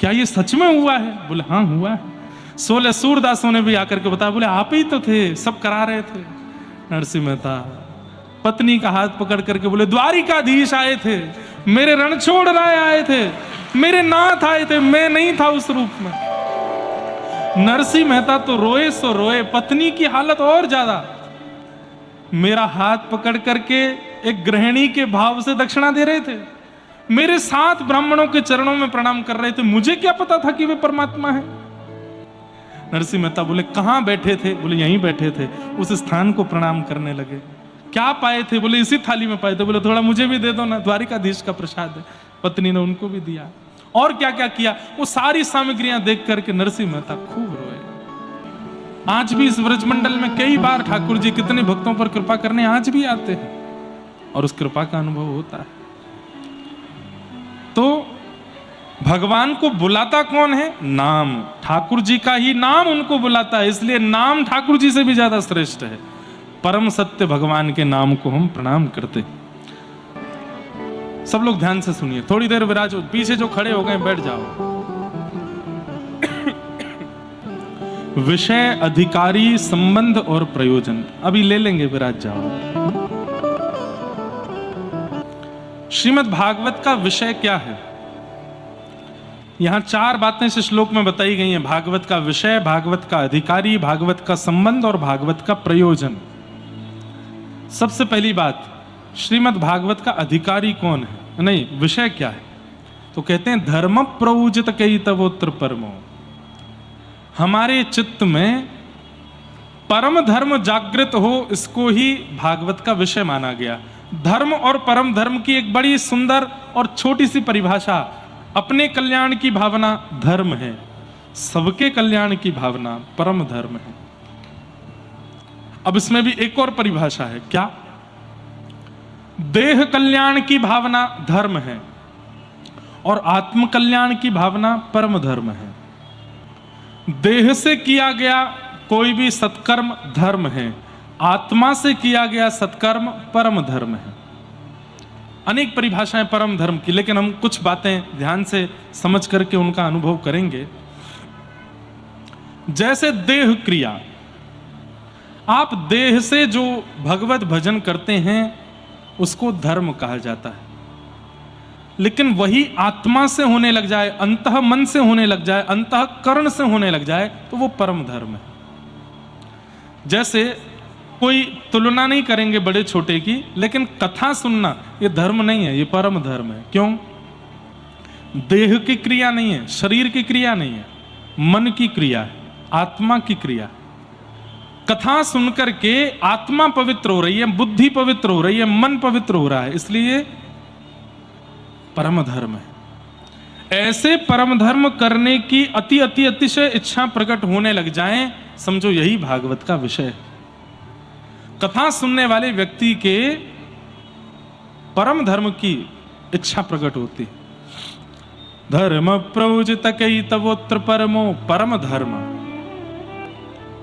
क्या ये सच में हुआ है? बोले, हाँ हुआ है। 16 सूरदासों ने भी आकर के बताया, बोले आप ही तो थे, सब करा रहे थे। नरसिंह मेहता पत्नी का हाथ पकड़ करके बोले, द्वारिकाधीश आए थे, मेरे रणछोड़ राय आए थे, मेरे नाथ आए थे, मैं नहीं था उस रूप में। नरसिंह मेहता तो रोए सो रोए, पत्नी की हालत और ज्यादा। मेरा हाथ पकड़ करके एक गृहिणी के भाव से दक्षिणा दे रहे थे, मेरे 7 ब्राह्मणों के चरणों में प्रणाम कर रहे थे, मुझे क्या पता था कि वे परमात्मा है। नरसिंह मेहता बोले कहां बैठे थे? बोले यहीं बैठे थे। उस स्थान को प्रणाम करने लगे। क्या पाए थे? बोले इसी थाली में पाए थे। बोले थोड़ा मुझे भी दे दो ना, द्वारिकाधीश का प्रसाद है। पत्नी ने उनको भी दिया। और क्या क्या किया, वो सारी सामग्रियां देख करके नरसिंह मेहता खूब रोए। आज भी इस ब्रजमंडल में कई बार ठाकुर जी कितने भक्तों पर कृपा करने आज भी आते हैं और उस कृपा का अनुभव होता है। तो भगवान को बुलाता कौन है? नाम। ठाकुर जी का ही नाम उनको बुलाता है, इसलिए नाम ठाकुर जी से भी ज्यादा श्रेष्ठ है। परम सत्य भगवान के नाम को हम प्रणाम करते हैं। सब लोग ध्यान से सुनिए, थोड़ी देर विराज। पीछे जो खड़े हो गए बैठ जाओ। विषय, अधिकारी, संबंध और प्रयोजन अभी ले लेंगे, विराज जाओ। श्रीमद् भागवत का विषय क्या है? यहां 4 बातें इस श्लोक में बताई गई हैं। भागवत का विषय, भागवत का अधिकारी, भागवत का संबंध और भागवत का प्रयोजन। सबसे पहली बात, श्रीमद् भागवत का अधिकारी कौन है? नहीं, विषय क्या है? तो कहते हैं धर्म प्रयोजित कई तवोत्र परमो। हमारे चित्त में परम धर्म जागृत हो, इसको ही भागवत का विषय माना गया। धर्म और परम धर्म की एक बड़ी सुंदर और छोटी सी परिभाषा। अपने कल्याण की भावना धर्म है, सबके कल्याण की भावना परम धर्म है। अब इसमें भी एक और परिभाषा है, क्या? देह कल्याण की भावना धर्म है और आत्म कल्याण की भावना परम धर्म है। देह से किया गया कोई भी सत्कर्म धर्म है, आत्मा से किया गया सत्कर्म परम धर्म है। अनेक परिभाषाएं परम धर्म की, लेकिन हम कुछ बातें ध्यान से समझ करके उनका अनुभव करेंगे। जैसे देह क्रिया, आप देह से जो भगवत भजन करते हैं उसको धर्म कहा जाता है, लेकिन वही आत्मा से होने लग जाए, अंतः मन से होने लग जाए, अंतः करण से होने लग जाए तो वो परम धर्म है। जैसे कोई तुलना नहीं करेंगे बड़े छोटे की, लेकिन कथा सुनना ये धर्म नहीं है, ये परम धर्म है। क्यों? देह की क्रिया नहीं है, शरीर की क्रिया नहीं है, मन की क्रिया है, आत्मा की क्रिया। कथा सुनकर के आत्मा पवित्र हो रही है, बुद्धि पवित्र हो रही है, मन पवित्र हो रहा है, इसलिए परम धर्म है। ऐसे परम धर्म करने की अतिशय इच्छा प्रकट होने लग जाए, समझो यही भागवत का विषय है। कथा सुनने वाले व्यक्ति के परम धर्म की इच्छा प्रकट होती। धर्म प्रयोजित कई तवोत्र परमो, परम धर्म।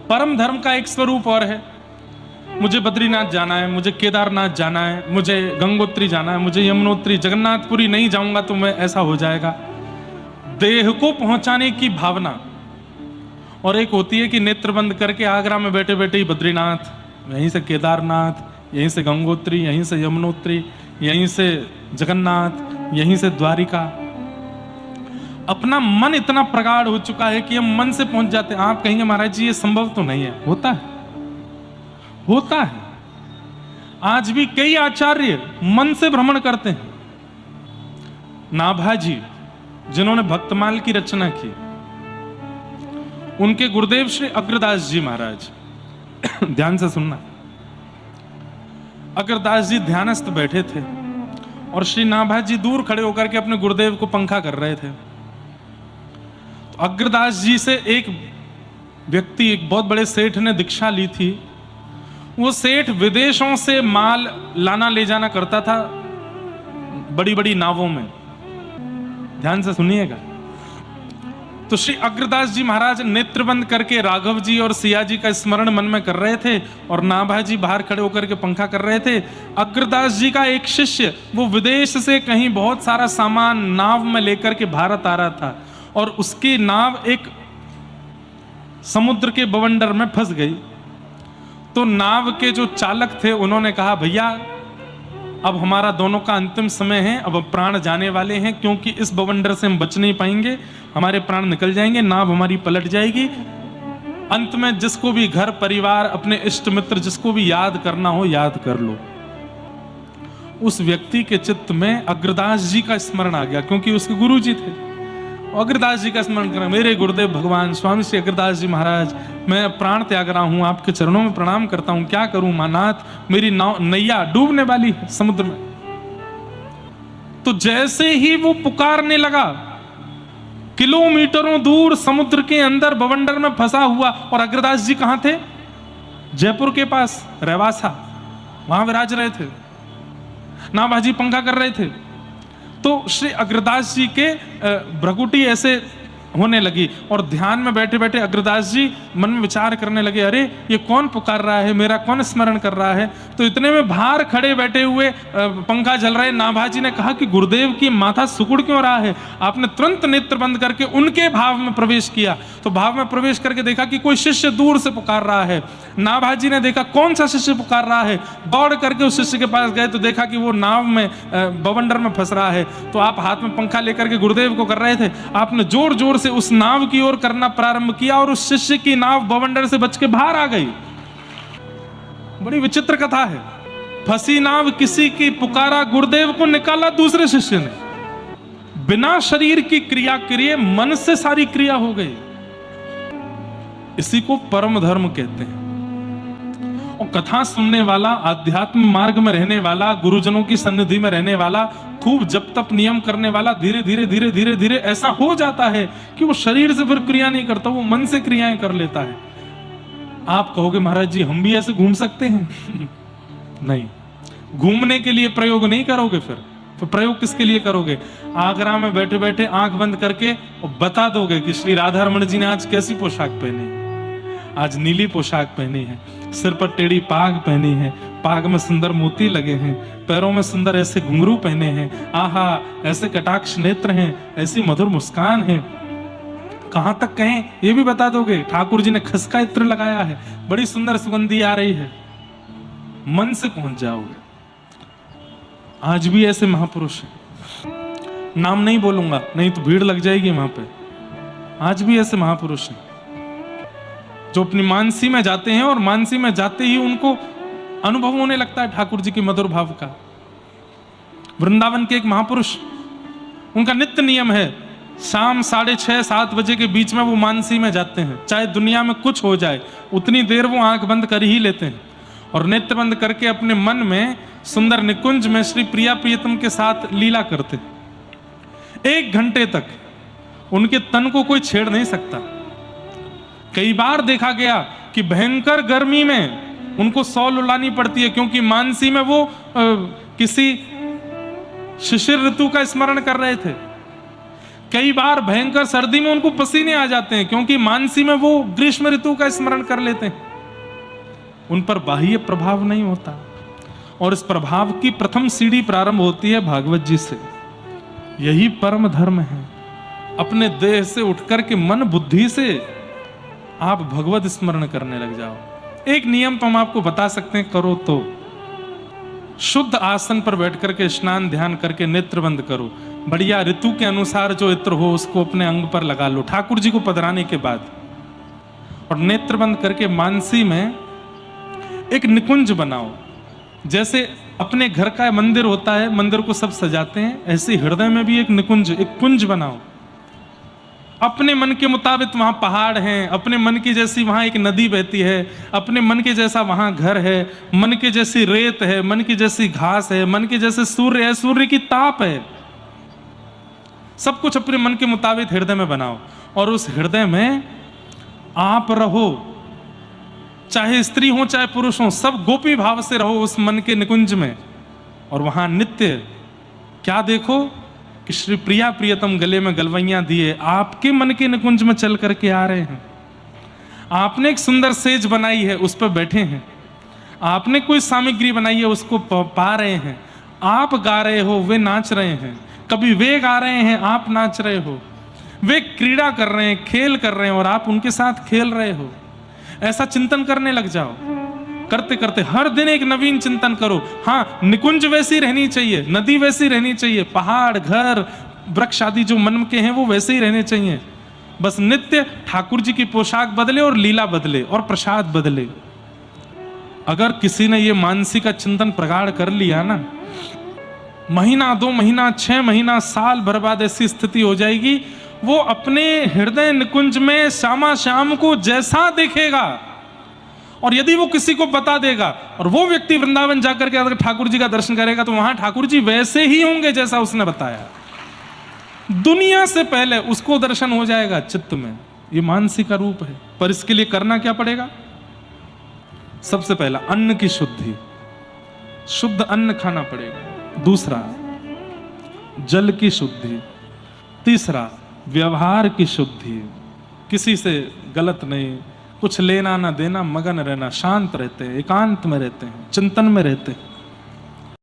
परम धर्म का एक स्वरूप और है। मुझे बद्रीनाथ जाना है, मुझे केदारनाथ जाना है, मुझे गंगोत्री जाना है, मुझे यमुनोत्री, जगन्नाथपुरी नहीं जाऊंगा तो मैं ऐसा हो जाएगा। देह को पहुंचाने की भावना। और एक होती है कि नेत्र बंद करके आगरा में बैठे बैठे ही बद्रीनाथ, यहीं से केदारनाथ, यहीं से गंगोत्री, यहीं से यमुनोत्री, यहीं से जगन्नाथ, यहीं से द्वारिका। अपना मन इतना प्रगाढ़ हो चुका है कि हम मन से पहुंच जाते हैं। आप कहेंगे महाराज जी ये संभव तो नहीं है। होता है, होता है। आज भी कई आचार्य मन से भ्रमण करते हैं। नाभाजी जिन्होंने भक्तमाल की रचना की, उनके गुरुदेव श्री अग्रदास जी महाराज, ध्यान से सुनना। अग्रदास जी ध्यानस्थ बैठे थे और श्री नाभाजी दूर खड़े होकर के अपने गुरुदेव को पंखा कर रहे थे। तो अग्रदास जी से एक व्यक्ति, एक बहुत बड़े सेठ ने दीक्षा ली थी। वो सेठ विदेशों से माल लाना ले जाना करता था बड़ी बड़ी नावों में। ध्यान से सुनिएगा। तो श्री अग्रदास जी महाराज नेत्र बंद करके राघव जी और सिया जी का स्मरण मन में कर रहे थे और नाभा जी बाहर खड़े होकर के पंखा कर रहे थे। अग्रदास जी का एक शिष्य वो विदेश से कहीं बहुत सारा सामान नाव में लेकर के भारत आ रहा था और उसकी नाव एक समुद्र के बवंडर में फंस गई। तो नाव के जो चालक थे उन्होंने कहा, भैया अब हमारा दोनों का अंतिम समय है, अब प्राण जाने वाले हैं, क्योंकि इस बवंडर से हम बच नहीं पाएंगे, हमारे प्राण निकल जाएंगे, नाव हमारी पलट जाएगी, अंत में जिसको भी घर परिवार अपने इष्ट मित्र जिसको भी याद करना हो याद कर लो। उस व्यक्ति के चित्त में अग्रदास जी का स्मरण आ गया, क्योंकि उसके गुरु जी थे। अग्रदास जी का स्मरण करें, मेरे गुरुदेव भगवान स्वामी श्री अग्रदास जी महाराज, मैं प्राण त्याग रहा हूं, आपके चरणों में प्रणाम करता हूं, क्या करूं मानाथ, मेरी नैया डूबने वाली है समुद्र में। तो जैसे ही वो पुकारने लगा, किलोमीटरों दूर समुद्र के अंदर बवंडर में फंसा हुआ, और अग्रदास जी कहां थे? जयपुर के पास रेवासा, वहां विराज रहे थे, नाभाजी पंखा कर रहे थे। तो श्री अग्रदास जी के भ्रकुटी ऐसे होने लगी, और ध्यान में बैठे बैठे अग्रदास जी मन में विचार करने लगे, अरे ये कौन पुकार रहा है, मेरा कौन स्मरण कर रहा है। तो इतने में बाहर खड़े बैठे हुए पंखा जल रहे नाभाजी ने कहा कि गुरुदेव की माथा सुकुड़ क्यों रहा है। आपने तुरंत नेत्र बंद करके उनके भाव में प्रवेश किया। तो भाव में प्रवेश करके देखा कि कोई शिष्य दूर से पुकार रहा है। नाभाजी ने देखा कौन सा शिष्य पुकार रहा है, दौड़ करके उस शिष्य के पास गए तो देखा कि वो नाव में बवंडर में फंस रहा है। तो आप हाथ में पंखा लेकर के गुरुदेव को कर रहे थे, आपने जोर जोर से उस नाव की ओर करना प्रारंभ किया, और उस शिष्य की नाव बवंडर से बच के बाहर आ गई। बड़ी विचित्र कथा है। फंसी नाव किसी की, पुकारा गुरुदेव को, निकाला दूसरे शिष्य ने। बिना शरीर की क्रिया किए मन से सारी क्रिया हो गई। इसी को परम धर्म कहते हैं। और कथा सुनने वाला, आध्यात्म मार्ग में रहने वाला, गुरुजनों की सन्निधि में रहने वाला, खूब जप तप नियम करने वाला, धीरे धीरे धीरे धीरे धीरे ऐसा हो जाता है कि वो शरीर से फिर क्रिया नहीं करता, वो मन से क्रियाएं कर लेता है। आप कहोगे महाराज जी हम भी ऐसे घूम सकते हैं? नहीं, घूमने के लिए प्रयोग नहीं करोगे। फिर प्रयोग किसके लिए करोगे? आगरा में बैठे बैठे आंख बंद करके और बता दोगे कि श्री राधा रमण जी ने आज कैसी पोशाक पहनी है। आज नीली पोशाक पहनी है, सिर पर टेढ़ी पाग पहनी है, पाग में सुंदर मोती लगे हैं, पैरों में सुंदर ऐसे घुंघरू पहने हैं, आहा ऐसे कटाक्ष नेत्र हैं, ऐसी मधुर मुस्कान है। कहां तक कहें ये भी बता दोगे। ठाकुर जी ने खसका इत्र लगाया है, बड़ी सुंदर सुगंधी आ रही है। मन से पहुंच जाओगे। आज भी ऐसे महापुरुष हैं, नाम नहीं बोलूंगा नहीं तो भीड़ लग जाएगी वहां पे। आज भी ऐसे महापुरुष हैं जो अपनी मानसी में जाते हैं, और मानसी में जाते ही उनको अनुभव होने लगता है ठाकुर जी की मधुर भाव का। वृंदावन के एक महापुरुष, उनका नित्य नियम है, शाम 6:30 7 बजे के बीच में वो मानसी में जाते हैं। चाहे दुनिया में कुछ हो जाए, उतनी देर वो आंख बंद कर ही लेते हैं, और नेत्र बंद करके अपने मन में सुंदर निकुंज में श्री प्रिया प्रियतम के साथ लीला करते। 1 घंटे तक उनके तन को कोई छेड़ नहीं सकता। कई बार देखा गया कि भयंकर गर्मी में उनको सौ लुलानी पड़ती है, क्योंकि मानसी में वो किसी शिशिर ऋतु का स्मरण कर रहे थे। कई बार भयंकर सर्दी में उनको पसीने आ जाते हैं, क्योंकि मानसी में वो ग्रीष्म ऋतु का स्मरण कर लेते हैं। उन पर बाह्य प्रभाव नहीं होता, और इस प्रभाव की प्रथम सीढ़ी प्रारंभ होती है भागवत जी से। यही परम धर्म है। अपने देह से उठकर के मन बुद्धि से आप भगवत स्मरण करने लग जाओ। एक नियम तो हम आपको बता सकते हैं, करो तो शुद्ध आसन पर बैठ करके स्नान ध्यान करके नेत्र बंद करो। बढ़िया ऋतु के अनुसार जो इत्र हो उसको अपने अंग पर लगा लो ठाकुर जी को पधराने के बाद, और नेत्र बंद करके मानसी में एक निकुंज बनाओ। जैसे अपने घर का मंदिर होता है, मंदिर को सब सजाते हैं, ऐसे हृदय में भी एक निकुंज, एक कुंज बनाओ। अपने मन के मुताबिक वहां पहाड़ हैं, अपने मन की जैसी वहां एक नदी बहती है, अपने मन के जैसा वहां घर है, मन के जैसी रेत है, मन की जैसी घास है, मन के जैसे सूर्य है, सूर्य की ताप है। सब कुछ अपने मन के मुताबिक हृदय में बनाओ, और उस हृदय में आप रहो। चाहे स्त्री हो चाहे पुरुष हो, सब गोपी भाव से रहो उस मन के निकुंज में। और वहां नित्य क्या देखो कि श्री प्रिया प्रियतम गले में गलवैया दिए आपके मन के निकुंज में चल करके आ रहे हैं। आपने एक सुंदर सेज बनाई है, उस पर बैठे हैं। आपने कोई सामग्री बनाई है, उसको पा रहे हैं। आप गा रहे हो, वे नाच रहे हैं। कभी वे गा रहे हैं, आप नाच रहे हो। वे क्रीड़ा कर रहे हैं, खेल कर रहे हैं, और आप उनके साथ खेल रहे हो। ऐसा चिंतन करने लग जाओ। करते करते हर दिन एक नवीन चिंतन करो। हाँ, निकुंज वैसी रहनी चाहिए, नदी वैसी रहनी चाहिए, पहाड़ घर वृक्ष आदि जो मन के हैं वो वैसे ही रहने चाहिए। बस नित्य ठाकुर जी की पोशाक बदले और लीला बदले और प्रसाद बदले। अगर किसी ने ये मानसिक चिंतन प्रगाढ़ कर लिया ना, महीना 2 महीना 6 महीना साल भर बाद ऐसी स्थिति हो जाएगी, वो अपने हृदय निकुंज में श्यामा श्याम को जैसा देखेगा, और यदि वो किसी को बता देगा और वो व्यक्ति वृंदावन जाकर के अगर ठाकुर जी का दर्शन करेगा तो वहां ठाकुर जी वैसे ही होंगे जैसा उसने बताया। दुनिया से पहले उसको दर्शन हो जाएगा चित्त में। ये मानसिक का रूप है। पर इसके लिए करना क्या पड़ेगा? सबसे पहला अन्न की शुद्धि, शुद्ध अन्न खाना पड़ेगा। दूसरा जल की शुद्धि। तीसरा व्यवहार की शुद्धि, किसी से गलत नहीं, कुछ लेना ना देना, मगन रहना, शांत रहते हैं, एकांत में रहते हैं, चिंतन में रहते हैं।